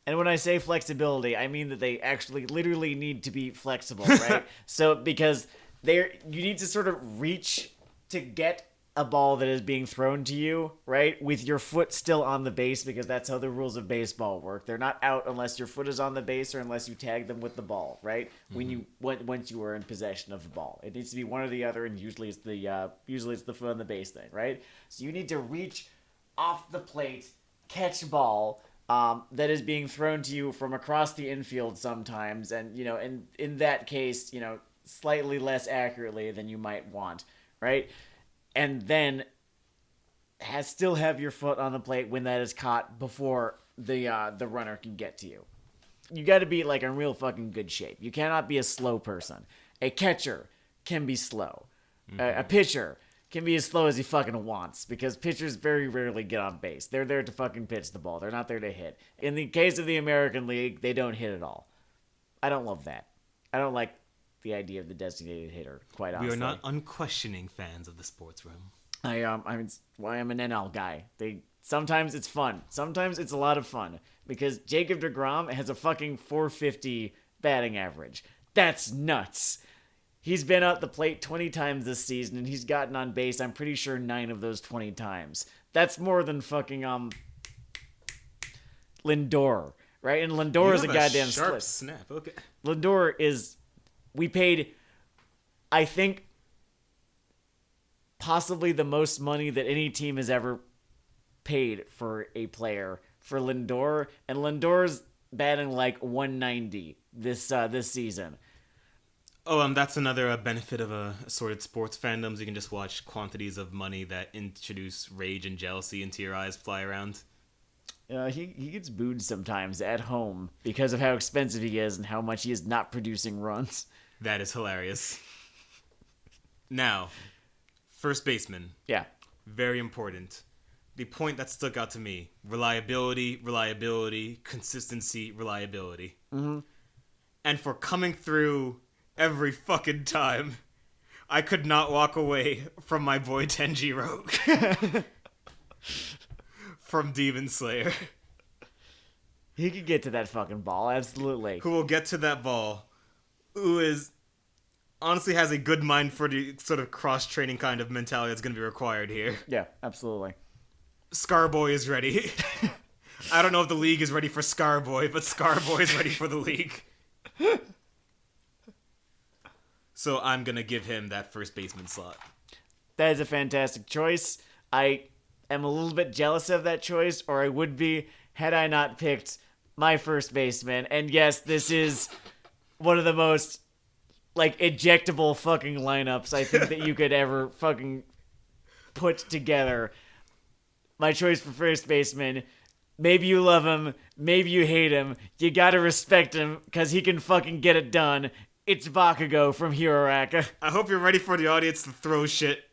And when I say flexibility, I mean that they actually literally need to be flexible, right? So because you need to sort of reach to get a ball that is being thrown to you, right? With your foot still on the base because that's how the rules of baseball work. They're not out unless your foot is on the base or unless you tag them with the ball, right? Once you are in possession of the ball. It needs to be one or the other, and usually it's the foot on the base thing, right? So you need to reach off the plate, catch ball that is being thrown to you from across the infield sometimes, and in that case, slightly less accurately than you might want. Right? And then still have your foot on the plate when that is caught before the runner can get to you. You got to be like in real fucking good shape. You cannot be a slow person. A catcher can be slow. A pitcher can be as slow as he fucking wants because pitchers very rarely get on base. They're there to fucking pitch the ball. They're not there to hit. In the case of the American League, they don't hit at all. I don't love that. I don't like the idea of the designated hitter, quite honestly. We are not unquestioning fans of the sports room. I'm an NL guy. Sometimes it's fun. Sometimes it's a lot of fun because Jacob deGrom has a fucking 450 batting average. That's nuts. He's been at the plate 20 times this season and he's gotten on base, I'm pretty sure 9 of those 20 times. That's more than fucking Lindor, right? And Lindor is a goddamn sharp snap. Okay. Lindor is. We paid, I think, possibly the most money that any team has ever paid for a player for Lindor, and Lindor's batting like 190 this season. Oh, that's another benefit of assorted sports fandoms. You can just watch quantities of money that introduce rage and jealousy into your eyes fly around. He gets booed sometimes at home because of how expensive he is and how much he is not producing runs. That is hilarious. Now, first baseman. Yeah. Very important. The point that stuck out to me. Reliability, consistency, reliability. Mm-hmm. And for coming through every fucking time, I could not walk away from my boy Tenjiro. From Demon Slayer. He could get to that fucking ball, absolutely. Who will get to that ball. Who is honestly has a good mind for the sort of cross-training kind of mentality that's going to be required here. Yeah, absolutely. Scarboy is ready. I don't know if the league is ready for Scarboy, but Scarboy is ready for the league. So I'm going to give him that first baseman slot. That is a fantastic choice. I am a little bit jealous of that choice, or I would be had I not picked my first baseman. And yes, this is one of the most, like, ejectable fucking lineups I think that you could ever fucking put together. My choice for first baseman, maybe you love him, maybe you hate him, you gotta respect him, because he can fucking get it done. It's Bakugo from Hero Acca. I hope you're ready for the audience to throw shit.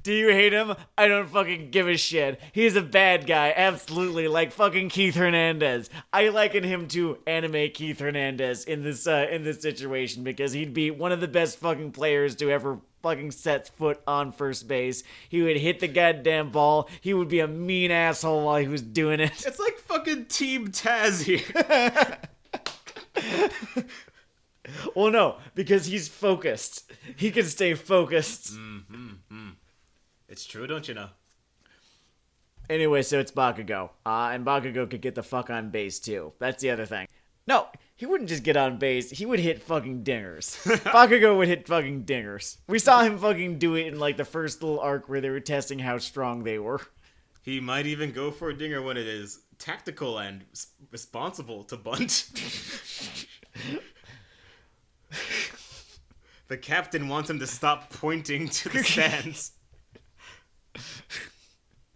Do you hate him? I don't fucking give a shit. He's a bad guy, absolutely, like fucking Keith Hernandez. I liken him to anime Keith Hernandez in this situation because he'd be one of the best fucking players to ever fucking set foot on first base. He would hit the goddamn ball. He would be a mean asshole while he was doing it. It's like fucking Team Taz here. Well, no, because he's focused. He can stay focused. It's true, don't you know? Anyway, so it's Bakugo. And Bakugo could get the fuck on base, too. That's the other thing. No, he wouldn't just get on base. He would hit fucking dingers. Bakugo would hit fucking dingers. We saw him fucking do it in, like, the first little arc where they were testing how strong they were. He might even go for a dinger when it is tactical and responsible to bunt. The captain wants him to stop pointing to the stands.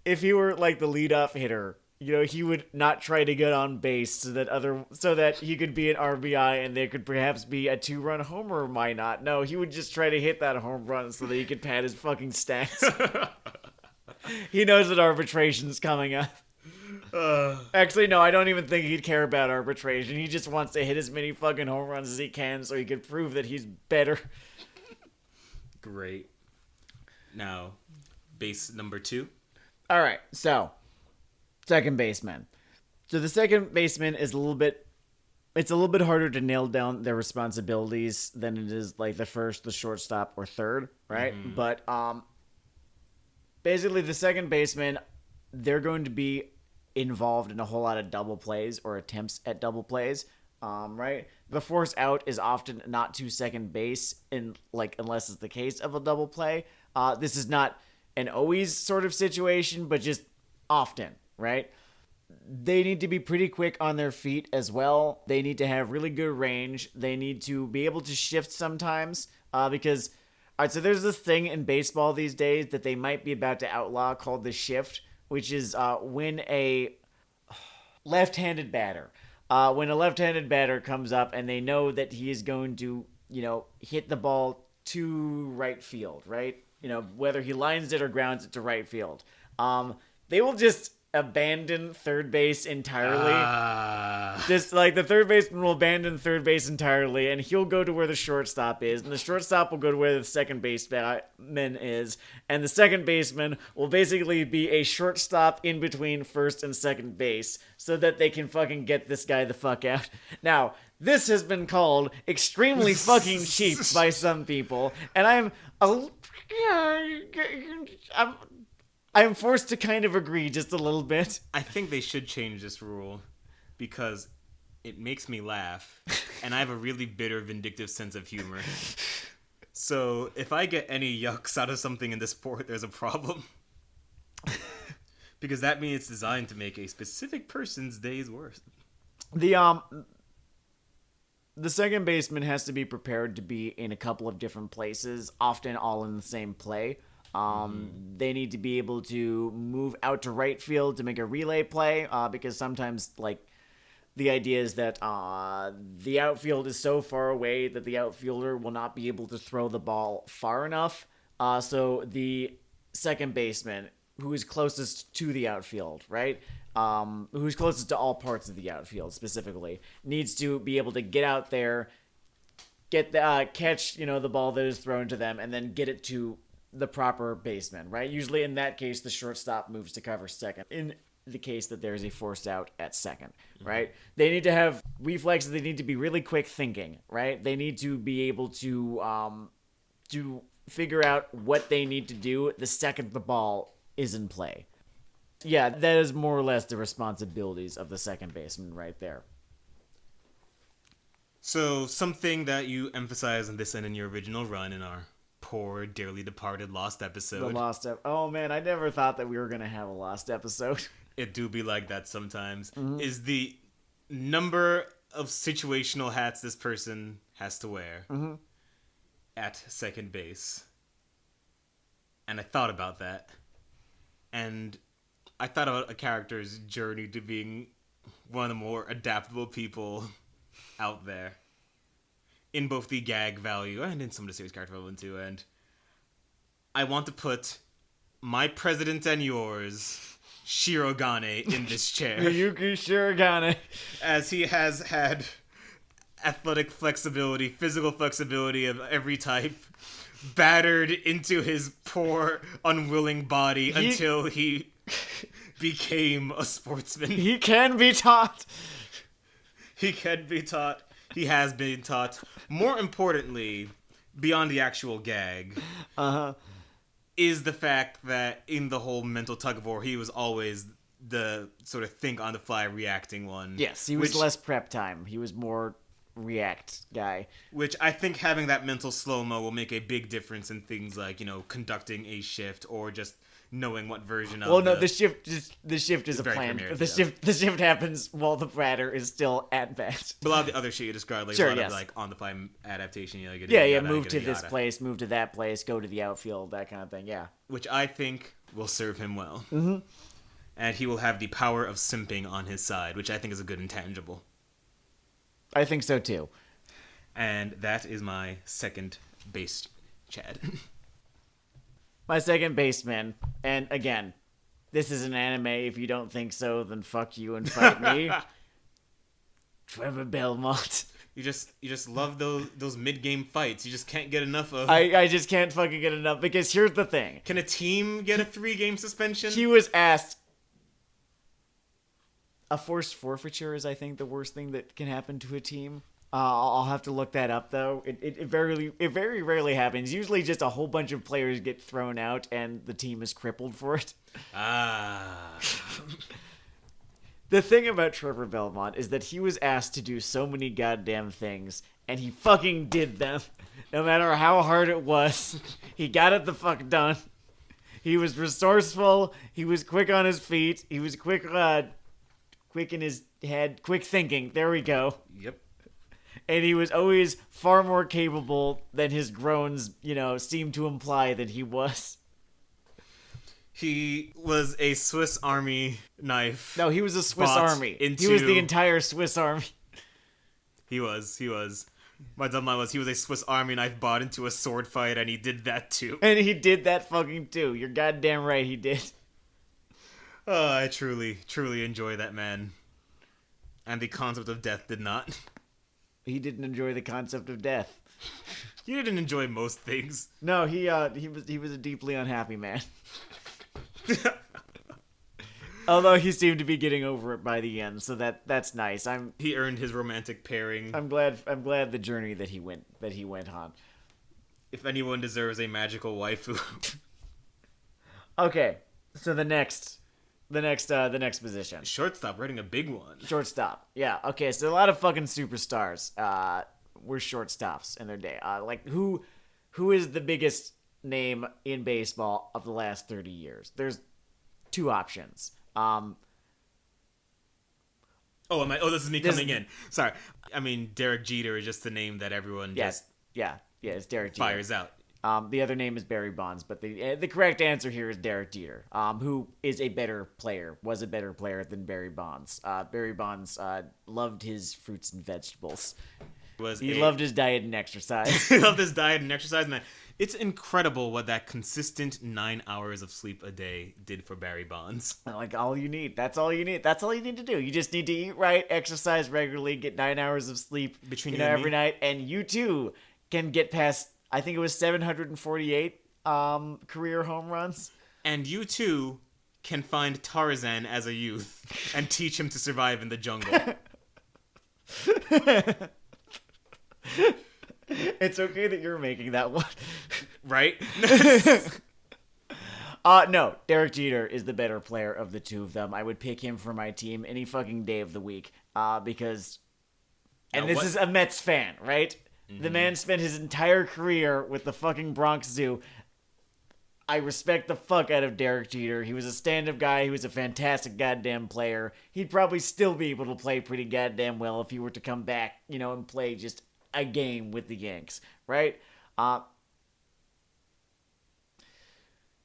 If he were like the leadoff hitter, you know, he would not try to get on base so that he could be an RBI and there could perhaps be a 2-run homer. Why not? No, he would just try to hit that home run so that he could pad his fucking stats. He knows that arbitration's coming up. Actually, no, I don't even think he'd care about arbitration. He just wants to hit as many fucking home runs as he can so he could prove that he's better. Great. Now, base number 2. All right, so second baseman. So the second baseman is a little bit harder to nail down their responsibilities than it is like the first, the shortstop, or third, right? Mm-hmm. But basically the second baseman, they're going to be involved in a whole lot of double plays or attempts at double plays, right? The force out is often not to second base unless it's the case of a double play. This is not an always sort of situation, but just often, right? They need to be pretty quick on their feet as well. They need to have really good range. They need to be able to shift sometimes, because, all right, so there's this thing in baseball these days that they might be about to outlaw called the shift, which is when a left-handed batter comes up and they know that he is going to, hit the ball to right field, right? Whether he lines it or grounds it to right field. They will just abandon third base entirely. Just like the third baseman will abandon third base entirely, and he'll go to where the shortstop is, and the shortstop will go to where the second baseman is, and the second baseman will basically be a shortstop in between first and second base, so that they can fucking get this guy the fuck out. Now, this has been called extremely fucking cheap by some people, and I'm forced to kind of agree just a little bit. I think they should change this rule because it makes me laugh, and I have a really bitter, vindictive sense of humor. So if I get any yucks out of something in this sport, there's a problem. Because that means it's designed to make a specific person's days worse. The second baseman has to be prepared to be in a couple of different places, often all in the same play. They need to be able to move out to right field to make a relay play, because sometimes, the idea is that the outfield is so far away that the outfielder will not be able to throw the ball far enough. So the second baseman, who is closest to the outfield, right? Who's closest to all parts of the outfield specifically, needs to be able to get out there, catch, the ball that is thrown to them, and then get it to the proper baseman, right? Usually in that case, the shortstop moves to cover second. In the case that there is a forced out at second, right? They need to have reflexes. They need to be really quick thinking, right? They need to be able to figure out what they need to do the second the ball is in play. Yeah, that is more or less the responsibilities of the second baseman right there. So something that you emphasize in this and in your original run in our poor, dearly departed lost episode. Oh man, I never thought that we were going to have a lost episode. It do be like that sometimes. Mm-hmm. Is the number of situational hats this person has to wear at second base. And I thought about that. And I thought about a character's journey to being one of the more adaptable people out there. In both the gag value and in some of the serious character development too. And I want to put my president and yours, Shirogane, in this chair. Miyuki Shirogane. As he has had athletic flexibility, physical flexibility of every type, battered into his poor, unwilling body until he became a sportsman. He can be taught. He can be taught. He has been taught. More importantly, beyond the actual gag, is the fact that in the whole mental tug of war, he was always the sort of think on the fly reacting one. Yes, he was less prep time. He was more react guy. Which I think having that mental slow-mo will make a big difference in things like, conducting a shift or just knowing what version of the shift is a plan. The shift happens while the batter is still at bat. But a lot of the other shit you described, like sure, a lot yes. of like on the fly adaptation, move to this place, move to that place, go to the outfield, that kind of thing. Yeah, which I think will serve him well. Mm-hmm. And he will have the power of simping on his side, which I think is a good intangible. I think so too. And that is my second base, Chad. My second baseman, and again, this is an anime. If you don't think so, then fuck you and fight me. Trevor Belmont. You just love those mid-game fights. You just can't get enough of. I just can't fucking get enough, because here's the thing. Can a team get a 3-game suspension? He was asked. A forced forfeiture is, I think, the worst thing that can happen to a team. I'll have to look that up, though. It very rarely happens. Usually just a whole bunch of players get thrown out and the team is crippled for it. The thing about Trevor Belmont is that he was asked to do so many goddamn things, and he fucking did them. No matter how hard it was, he got it the fuck done. He was resourceful. He was quick on his feet. He was quick in his head. Quick thinking. There we go. Yep. And he was always far more capable than his groans, seemed to imply that he was. He was a Swiss Army knife. No, he was a Swiss Army. He was the entire Swiss Army. He was. My dumb line was he was a Swiss Army knife bought into a sword fight, and he did that too. And he did that fucking too. You're goddamn right he did. Oh, I truly, truly enjoy that man. And the concept of death did not. He didn't enjoy the concept of death. He didn't enjoy most things. No, he was a deeply unhappy man. Although he seemed to be getting over it by the end, so that's nice. He earned his romantic pairing. I'm glad the journey that he went on. If anyone deserves a magical waifu. Okay, so the next position. Shortstop, writing a big one. Shortstop. Yeah. Okay. So a lot of fucking superstars were shortstops in their day. Who is the biggest name in baseball of the last 30 years? There's two options. This is me coming in. Sorry. I mean, Derek Jeter is just the name that everyone it's Derek Jeter. Fires out. The other name is Barry Bonds, but the correct answer here is Derek Jeter, who was a better player than Barry Bonds. Barry Bonds loved his fruits and vegetables. He loved his diet and exercise. He loved his diet and exercise, and it's incredible what that consistent 9 hours of sleep a day did for Barry Bonds. All you need. That's all you need. That's all you need to do. You just need to eat right, exercise regularly, get 9 hours of sleep between every night, and you too can get past. I think it was 748 career home runs. And you, too, can find Tarzan as a youth and teach him to survive in the jungle. It's okay that you're making that one. Right? No, Derek Jeter is the better player of the two of them. I would pick him for my team any fucking day of the week because... And this is a Mets fan, right? Mm-hmm. The man spent his entire career with the fucking Bronx Zoo. I respect the fuck out of Derek Jeter. He was a stand-up guy. He was a fantastic goddamn player. He'd probably still be able to play pretty goddamn well if he were to come back, and play just a game with the Yanks, right?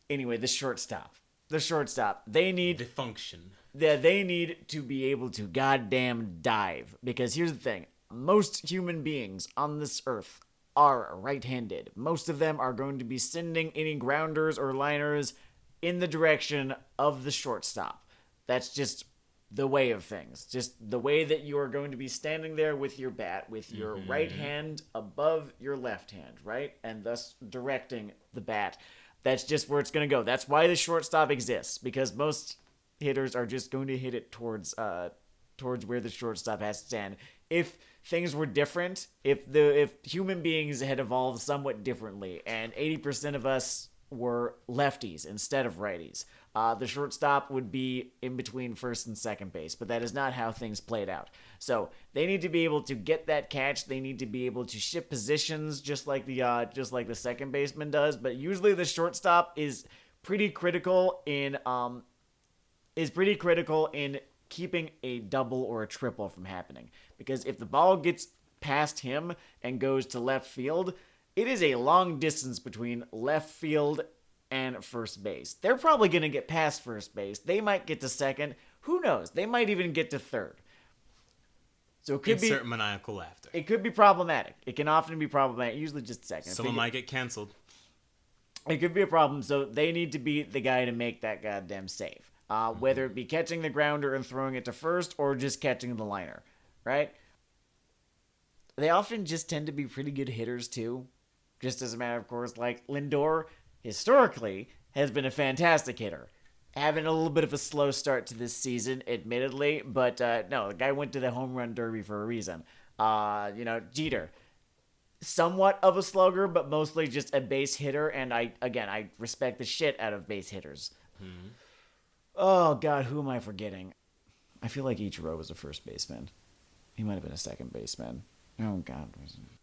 Anyway, the shortstop. They need... The function. They need to be able to goddamn dive. Because here's the thing. Most human beings on this earth are right-handed. Most of them are going to be sending any grounders or liners in the direction of the shortstop. That's just the way of things. Just the way that you are going to be standing there with your bat, with your right hand above your left hand, right? And thus directing the bat. That's just where it's going to go. That's why the shortstop exists, because most hitters are just going to hit it towards where the shortstop has to stand. If things were different, if human beings had evolved somewhat differently, and 80% of us were lefties instead of righties, the shortstop would be in between first and second base, but that is not how things played out. So they need to be able to get that catch. They need to be able to shift positions just like the second baseman does. But usually the shortstop is pretty critical in keeping a double or a triple from happening. Because if the ball gets past him and goes to left field, it is a long distance between left field and first base. They're probably going to get past first base. They might get to second. Who knows? They might even get to third. So it could Insert maniacal laughter. It could be problematic. It can often be problematic. Usually just second. Someone might get canceled. It could be a problem. So they need to be the guy to make that goddamn save. Whether it be catching the grounder and throwing it to first or just catching the liner, right? They often just tend to be pretty good hitters too. Just as a matter of course, like Lindor, historically, has been a fantastic hitter. Having a little bit of a slow start to this season, admittedly, but no, the guy went to the home run derby for a reason. Jeter, somewhat of a slugger, but mostly just a base hitter, and I respect the shit out of base hitters. Mm-hmm. Oh, God, who am I forgetting? I feel like Ichiro was a first baseman. He might have been a second baseman. Oh, God.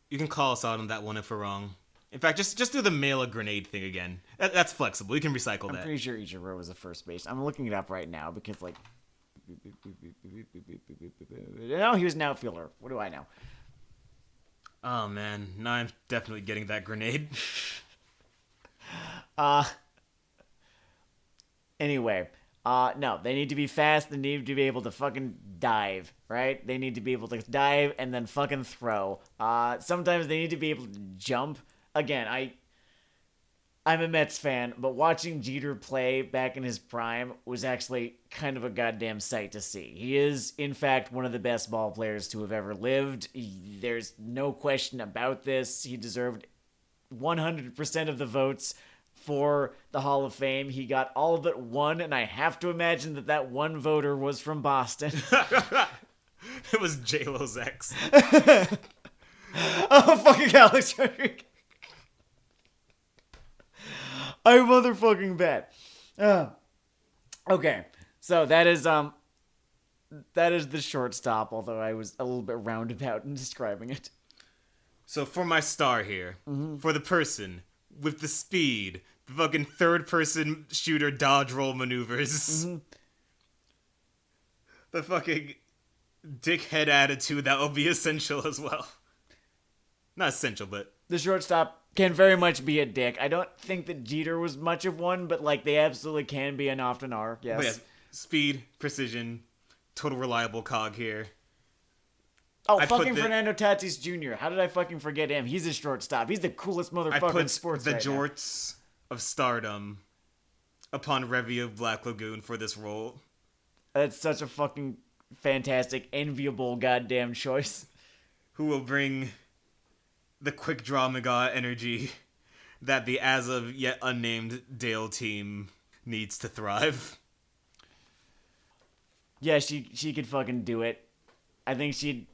You can call us out on that one if we're wrong. In fact, just do the mail a grenade thing again. That's flexible. You can recycle that. I'm pretty sure Ichiro was a first base. I'm looking it up right now because, like... No, he was an outfielder. What do I know? Oh, man. Now I'm definitely getting that grenade. Anyway... no, they need to be fast. They need to be able to fucking dive, right? They need to be able to dive and then fucking throw. Sometimes they need to be able to jump. Again, I'm a Mets fan, but watching Jeter play back in his prime was actually kind of a goddamn sight to see. He is, in fact, one of the best ball players to have ever lived. There's no question about this. He deserved 100% of the votes for the Hall of Fame. He got all but one, and I have to imagine that one voter was from Boston. It was J-Lo's ex. Oh, fucking Alex Rodriguez. I motherfucking bet. Okay, so that is the shortstop, although I was a little bit roundabout in describing it. So for my star here, for the person with the speed, the fucking third-person shooter dodge roll maneuvers, the fucking dickhead attitude that will be essential as well. Not essential, but... The shortstop can very much be a dick. I don't think that Jeter was much of one, but, like, they absolutely can be and often are, yes. But yeah, speed, precision, total reliable cog here. Oh, fucking Fernando Tatis Jr. How did I fucking forget him? He's a shortstop. He's the coolest motherfucker in sports right now. The jorts of stardom upon Revy of Black Lagoon for this role. That's such a fucking fantastic, enviable goddamn choice. Who will bring the quick draw mega energy that the as of yet unnamed Dayle team needs to thrive. Yeah, she could fucking do it. I think she'd...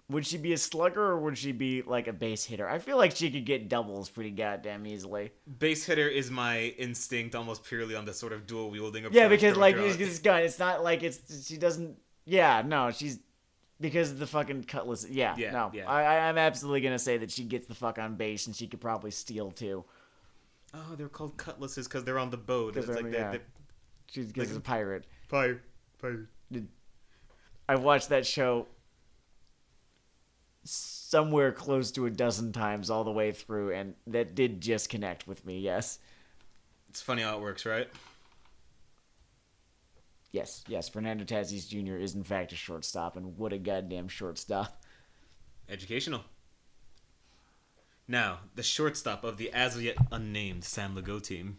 Would she be a slugger or would she be like a base hitter? I feel like she could get doubles pretty goddamn easily. Base hitter is my instinct almost purely on the sort of dual wielding approach. Yeah, because like this gun, it's not like she doesn't. Yeah, no, she's because of the fucking cutlass. Yeah. Yeah. I'm absolutely gonna say that she gets the fuck on base and she could probably steal too. Oh, they're called cutlasses because they're on the boat. It's like yeah. She's a pirate. Pirate. I watched that show somewhere close to a dozen times all the way through, and that did just connect with me, yes. It's funny how it works, right? Yes. Fernando Tatis Jr. is in fact a shortstop, and what a goddamn shortstop. Educational. Now, the shortstop of the as yet unnamed San Lugo team.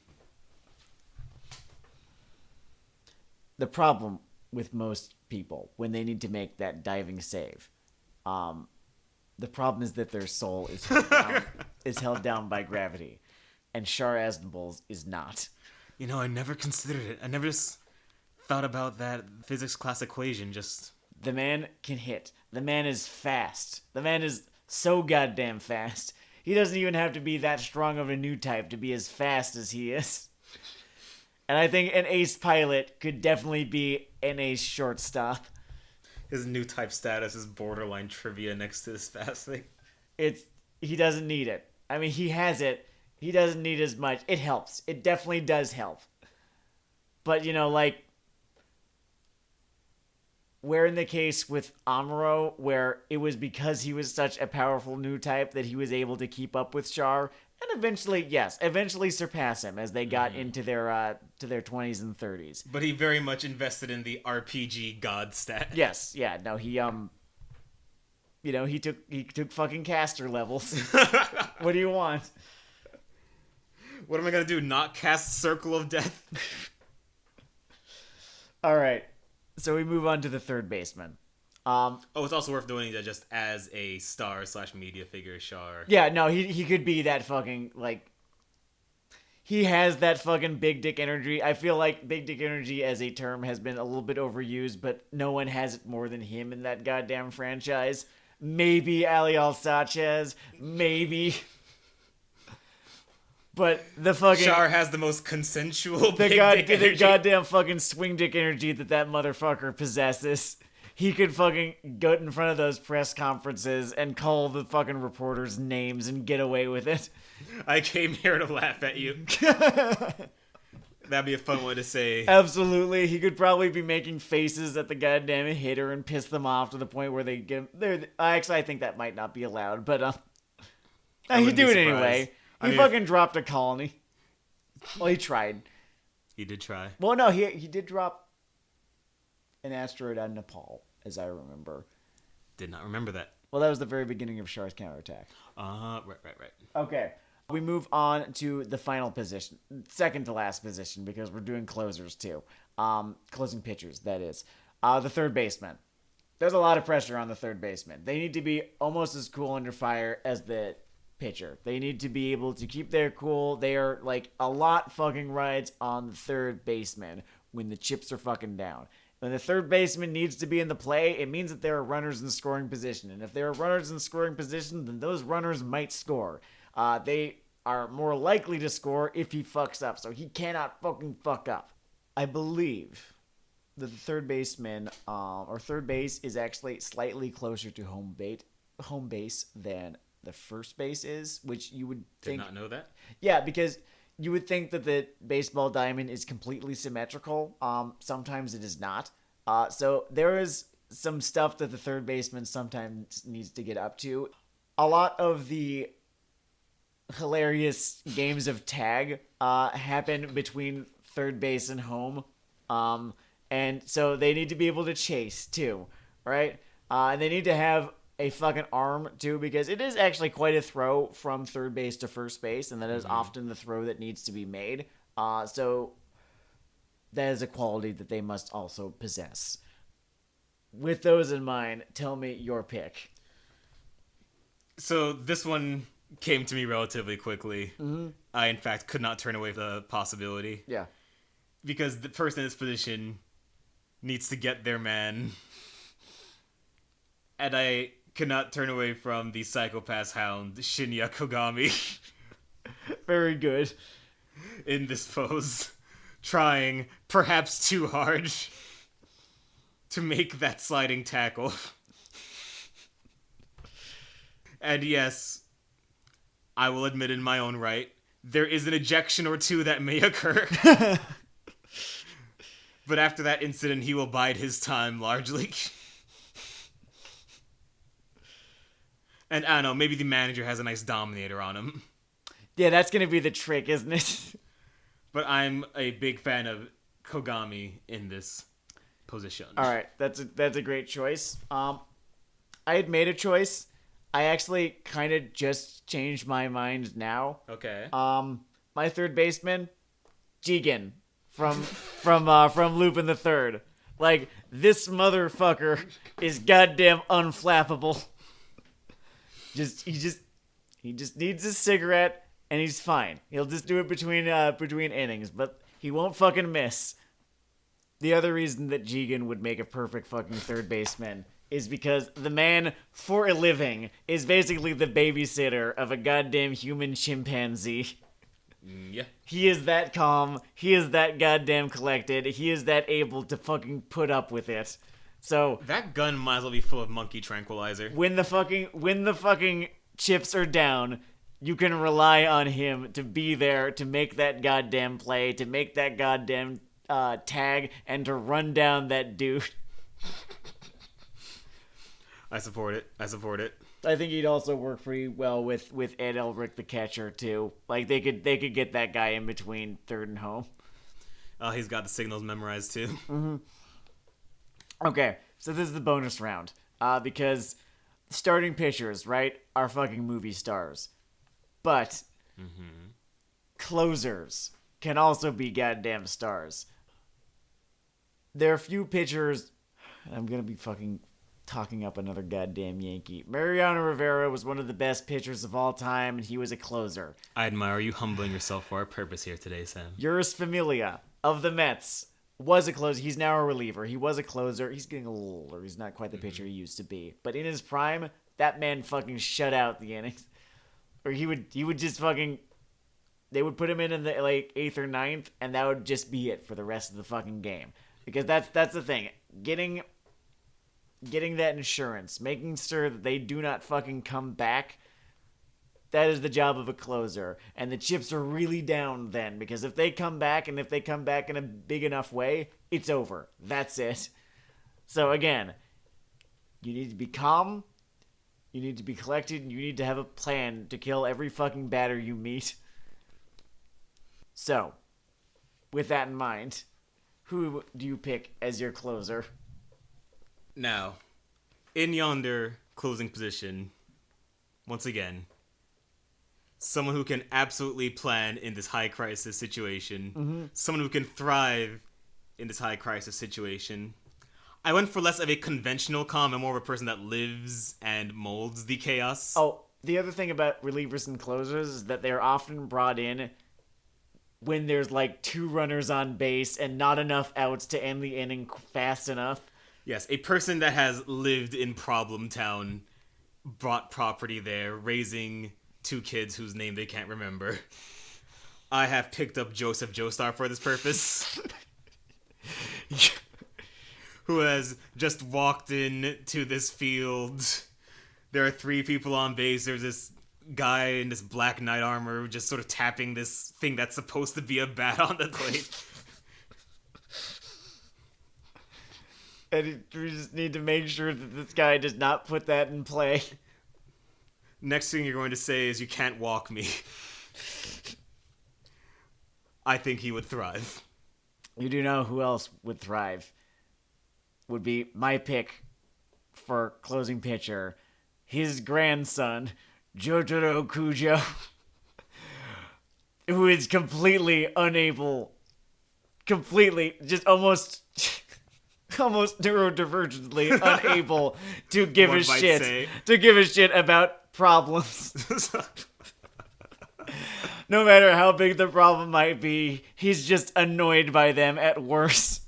The problem with most people when they need to make that diving save, the problem is that their soul is held down by gravity, and Shar Aznavour's is not. You know, I never considered it. I never just thought about that physics class equation. Just the man can hit. The man is fast. The man is so goddamn fast. He doesn't even have to be that strong of a new type to be as fast as he is. And I think an ace pilot could definitely be an ace shortstop. His new type status is borderline trivia next to this fast thing. He doesn't need it. I mean, he has it. He doesn't need as much. It helps. It definitely does help. But, you know, like, where in the case with Amuro, where it was because he was such a powerful new type that he was able to keep up with Char, and eventually surpass him as they got into their to their 20s and 30s. But he very much invested in the RPG god stat. Yes, yeah, no, he he took fucking caster levels. What do you want? What am I gonna do? Not cast Circle of Death? All right. So we move on to the third baseman. It's also worth doing that just as a star/media figure, Char. Yeah, no, he could be that fucking, like, he has that fucking big dick energy. I feel like big dick energy as a term has been a little bit overused, but no one has it more than him in that goddamn franchise. Maybe Aliel Sanchez, maybe. But the fucking... Char has the most consensual big dick energy. The goddamn fucking swing dick energy that motherfucker possesses. He could fucking go in front of those press conferences and call the fucking reporters names and get away with it. I came here to laugh at you. That'd be a fun one to say. Absolutely. He could probably be making faces at the goddamn hitter and piss them off to the point where they get... Actually, I think that might not be allowed, but he'd do it anyway. He fucking dropped a colony. Well, he tried. He did try. Well, no, he did drop an asteroid on Nepal, as I remember. Did not remember that. Well, that was the very beginning of Char's counterattack. Right. Okay. We move on to the final position. Second to last position, because we're doing closers, too. Closing pitchers, that is. The third baseman. There's a lot of pressure on the third baseman. They need to be almost as cool under fire as the pitcher. They need to be able to keep their cool. They are, like, a lot fucking rides on the third baseman when the chips are fucking down. When the third baseman needs to be in the play, it means that there are runners in scoring position. And if there are runners in scoring position, then those runners might score. They are more likely to score if he fucks up. So he cannot fucking fuck up. I believe that the third baseman, or third base, is actually slightly closer to home base than the first base is, which you would think... Did not know that? Yeah, because... You would think that the baseball diamond is completely symmetrical. Sometimes it is not. So there is some stuff that the third baseman sometimes needs to get up to. A lot of the hilarious games of tag happen between third base and home. And so they need to be able to chase too, right? And they need to have a fucking arm too, because it is actually quite a throw from third base to first base, and that is often the throw that needs to be made. So that is a quality that they must also possess. With those in mind, tell me your pick. So this one came to me relatively quickly. Mm-hmm. I, in fact, could not turn away the possibility. Yeah. Because the person in this position needs to get their man. And I cannot turn away from the psychopath hound, Shinya Kogami. Very good. In this pose. Trying, perhaps too hard, to make that sliding tackle. And yes, I will admit in my own right, there is an ejection or two that may occur. But after that incident, he will bide his time largely. And I don't know, maybe the manager has a nice dominator on him. Yeah, that's gonna be the trick, isn't it? But I'm a big fan of Kogami in this position. All right, that's a great choice. I had made a choice. I actually kind of just changed my mind now. Okay. My third baseman, Jigen from Lupin the Third. Like, this motherfucker is goddamn unflappable. He just needs a cigarette and he's fine. He'll just do it between innings, but he won't fucking miss. The other reason that Jigen would make a perfect fucking third baseman is because the man, for a living, is basically the babysitter of a goddamn human chimpanzee. Yeah. He is that calm. He is that goddamn collected. He is that able to fucking put up with it. So that gun might as well be full of monkey tranquilizer. When the fucking chips are down, you can rely on him to be there to make that goddamn play, to make that goddamn tag, and to run down that dude. I support it. I think he'd also work pretty well with Ed Elric, the catcher, too. Like, they could get that guy in between third and home. Oh, he's got the signals memorized, too. Mm-hmm. Okay, so this is the bonus round. Because starting pitchers, right, are fucking movie stars. But closers can also be goddamn stars. There are a few pitchers... I'm gonna be fucking talking up another goddamn Yankee. Mariano Rivera was one of the best pitchers of all time, and he was a closer. I admire you humbling yourself for our purpose here today, Sam. Yuris Familia of the Mets was a closer. He's now a reliever. He was a closer. He's getting a little older. He's not quite the pitcher he used to be. But in his prime, that man fucking shut out the innings. Or he would just fucking... They would put him in the like 8th or 9th, and that would just be it for the rest of the fucking game. Because that's the thing. Getting that insurance, making sure that they do not fucking come back, that is the job of a closer. And the chips are really down then, because if they come back, and if they come back in a big enough way, it's over. That's it. So again, you need to be calm, you need to be collected, and you need to have a plan to kill every fucking batter you meet. So, with that in mind, who do you pick as your closer? Now, in yonder closing position, once again, someone who can absolutely plan in this high crisis situation, someone who can thrive in this high crisis situation. I went for less of a conventional calm and more of a person that lives and molds the chaos. Oh, the other thing about relievers and closers is that they're often brought in when there's like 2 runners on base and not enough outs to end the inning fast enough. Yes, a person that has lived in Problem Town, bought property there, raising 2 kids whose name they can't remember. I have picked up Joseph Joestar for this purpose. Who has just walked in to this field. There are 3 people on base. There's this guy in this black knight armor just sort of tapping this thing that's supposed to be a bat on the plate. And we just need to make sure that this guy does not put that in play. Next thing you're going to say is, you can't walk me. I think he would thrive. You do know who else would thrive? Would be my pick for closing pitcher. His grandson, Jotaro Kujo. Who is completely unable... just almost neurodivergently unable to give a shit about problems. No matter how big the problem might be, he's just annoyed by them at worst.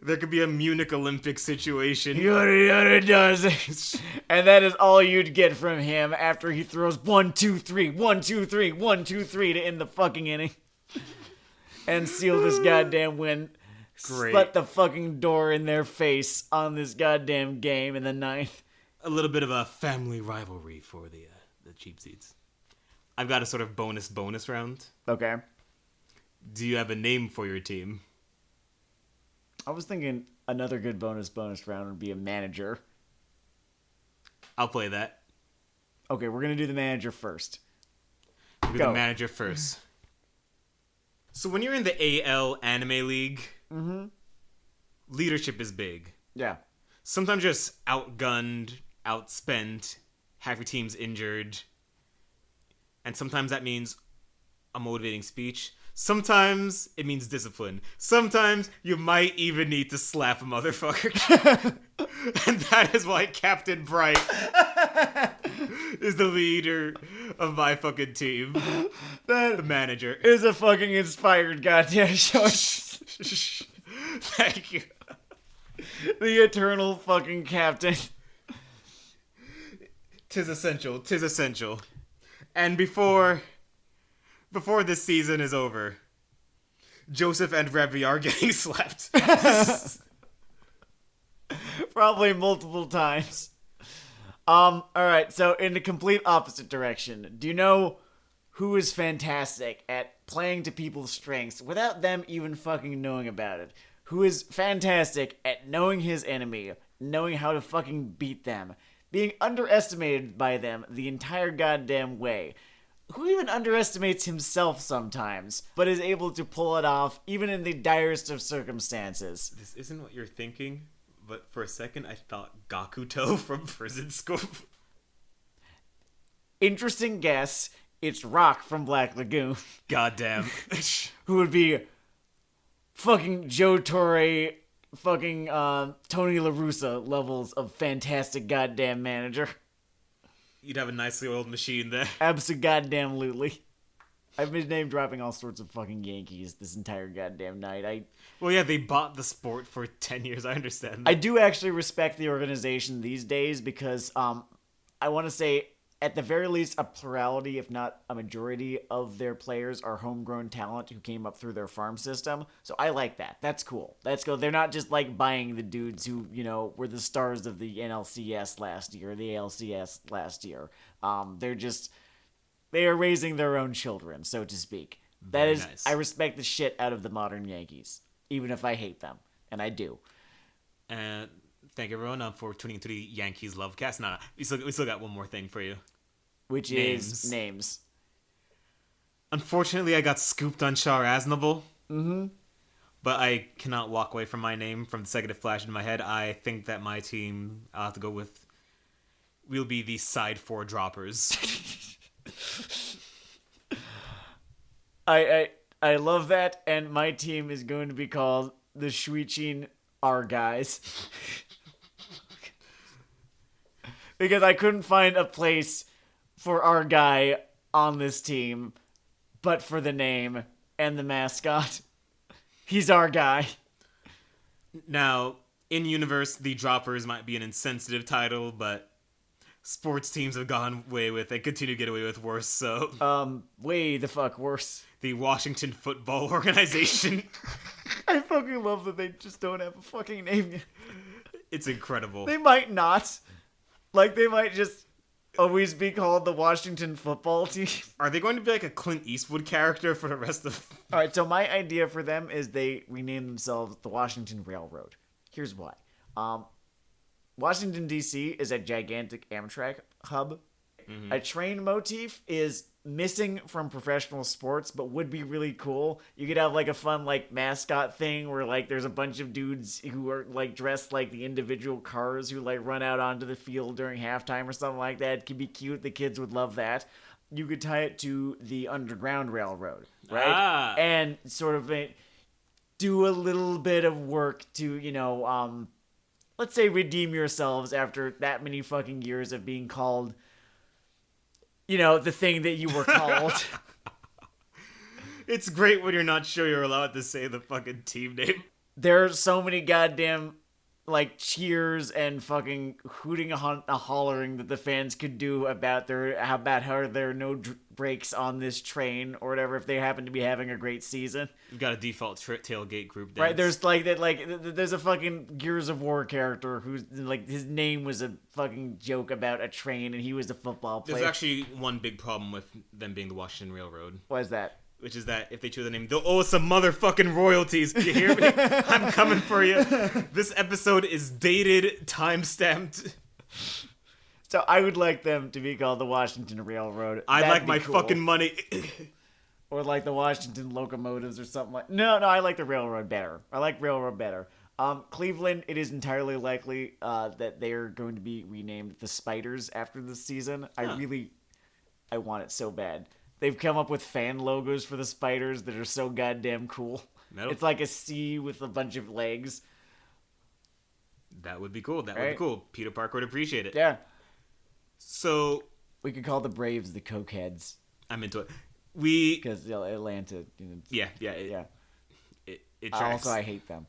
There could be a Munich Olympic situation. Yada does. And that is all you'd get from him after he throws 1, 2, 3, 1, 2, 3, 1, 2, 3 to end the fucking inning. And seal this goddamn win. Great. Split the fucking door in their face on this goddamn game in the 9th. A little bit of a family rivalry for the cheap seats. I've got a sort of bonus round. Okay. Do you have a name for your team? I was thinking another good bonus round would be a manager. I'll play that. Okay, we're going to do the manager first. We'll do the manager first. So when you're in the AL Anime League, leadership is big. Yeah. Sometimes you're just outgunned, outspent, half your team's injured. And sometimes that means a motivating speech. Sometimes it means discipline. Sometimes you might even need to slap a motherfucker. And that is why Captain Bright is the leader of my fucking team. The manager. Is a fucking inspired goddamn choice. Thank you. The eternal fucking captain. Tis essential. And before this season is over, Joseph and Rebby are getting slapped. Probably multiple times. Alright, so in the complete opposite direction, do you know who is fantastic at playing to people's strengths without them even fucking knowing about it? Who is fantastic at knowing his enemy, knowing how to fucking beat them, being underestimated by them the entire goddamn way? Who even underestimates himself sometimes, but is able to pull it off even in the direst of circumstances? This isn't what you're thinking, but for a second I thought Gakuto from Prison School. Interesting guess. It's Rock from Black Lagoon. Goddamn. Who would be fucking Joe Torre, fucking Tony La Russa levels of fantastic goddamn manager. You'd have a nicely oiled machine there. Abso-goddamn-lutely. I've been name dropping all sorts of fucking Yankees this entire goddamn night. Well, yeah, they bought the sport for 10 years. I understand that. I do actually respect the organization these days because I want to say, at the very least, a plurality, if not a majority, of their players are homegrown talent who came up through their farm system. So I like that. That's cool. That's cool. They're not just like buying the dudes who, you know, were the stars of the NLCS last year, the ALCS last year. They are raising their own children, so to speak. That is, nice. I respect the shit out of the modern Yankees, even if I hate them, and I do. And thank everyone for tuning into the Yankees Lovecast. No, we still got one more thing for you. Which is names. Unfortunately, I got scooped on Char Aznable. Mm-hmm. But I cannot walk away from my name from the second it flashed in my head. I think that my team, I'll have to go with, will be the side four droppers. I love that, and my team is going to be called the Shuichin R Guys. Because I couldn't find a place for our guy on this team, but for the name and the mascot. He's our guy. Now, in universe, the droppers might be an insensitive title, but sports teams have gone away with and continue to get away with worse, so... way the fuck worse. The Washington Football Organization. I fucking love that they just don't have a fucking name yet. It's incredible. They might not. Like, they might just always be called the Washington Football Team. Are they going to be like a Clint Eastwood character for the rest of... Alright, so my idea for them is they rename themselves the Washington Railroad. Here's why. Washington, D.C. is a gigantic Amtrak hub. Mm-hmm. A train motif is missing from professional sports, but would be really cool. You could have like a fun like mascot thing where like there's a bunch of dudes who are like dressed like the individual cars who like run out onto the field during halftime or something like that. It could be cute. The kids would love that. You could tie it to the Underground Railroad, right? And sort of do a little bit of work to, you know, let's say redeem yourselves after that many fucking years of being called, you know, the thing that you were called. It's great when you're not sure you're allowed to say the fucking team name. There's so many goddamn, like, cheers and fucking hooting and hollering that the fans could do about how there are no breaks on this train or whatever if they happen to be having a great season. We've got a default tailgate group dance. Right, there's like that, there's a fucking Gears of War character who's like his name was a fucking joke about a train, and he was a football player. There's actually one big problem with them being the Washington Railroad. What is that? Which is that if they choose the name, they'll owe us some motherfucking royalties. You hear me? I'm coming for you. This episode is dated, time-stamped. So I would like them to be called the Washington Railroad. I That'd like be my cool. fucking money. Or like the Washington Locomotives or something like. No, I like the Railroad better. I like Railroad better. Cleveland, it is entirely likely that they are going to be renamed the Spiders after this season. Huh. I want it so bad. They've come up with fan logos for the Spiders that are so goddamn cool. It's like a C with a bunch of legs. That would be cool. That would be cool. Peter Parker would appreciate it. Yeah. So We could call the Braves the Cokeheads. I'm into it. Because Atlanta. Yeah. It tracks. Also, I hate them.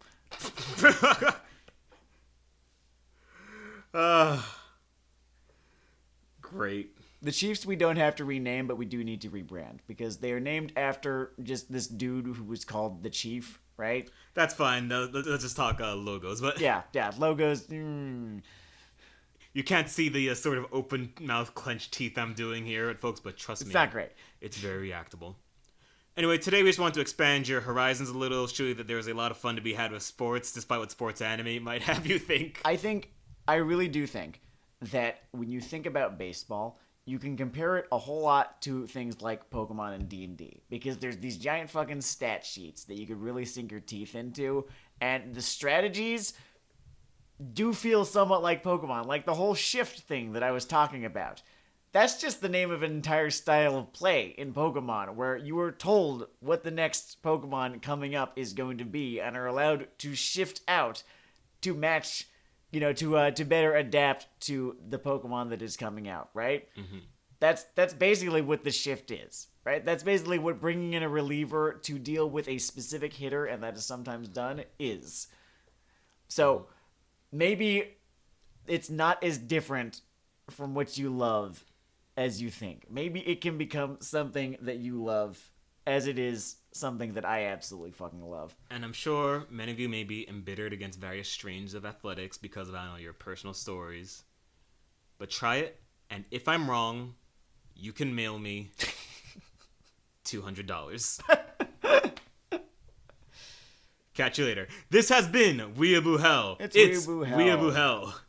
Great. The Chiefs we don't have to rename, but we do need to rebrand because they are named after just this dude who was called the Chief, right? That's fine. Let's just talk logos. But Yeah, logos. You can't see the sort of open mouth, clenched teeth I'm doing here, folks, but trust me. It's not great. It's very reactable. Anyway, today we just want to expand your horizons a little, show you that there's a lot of fun to be had with sports, despite what sports anime might have you think. I really do think that when you think about baseball, you can compare it a whole lot to things like Pokemon and D&D because there's these giant fucking stat sheets that you could really sink your teeth into, and the strategies do feel somewhat like Pokemon, like the whole shift thing that I was talking about. That's just the name of an entire style of play in Pokemon, where you are told what the next Pokemon coming up is going to be and are allowed to shift out to match, to better adapt to the Pokemon that is coming out, right? Mm-hmm. That's basically what the shift is, right? That's basically what bringing in a reliever to deal with a specific hitter, and that is sometimes done, is. So maybe it's not as different from what you love as you think. Maybe it can become something that you love as it is something that I absolutely fucking love. And I'm sure many of you may be embittered against various strains of athletics because of, I don't know, your personal stories. But try it, and if I'm wrong, you can mail me $200. Catch you later. This has been Weeaboo Hell. It's Weeaboo Hell. Weeaboo Hell.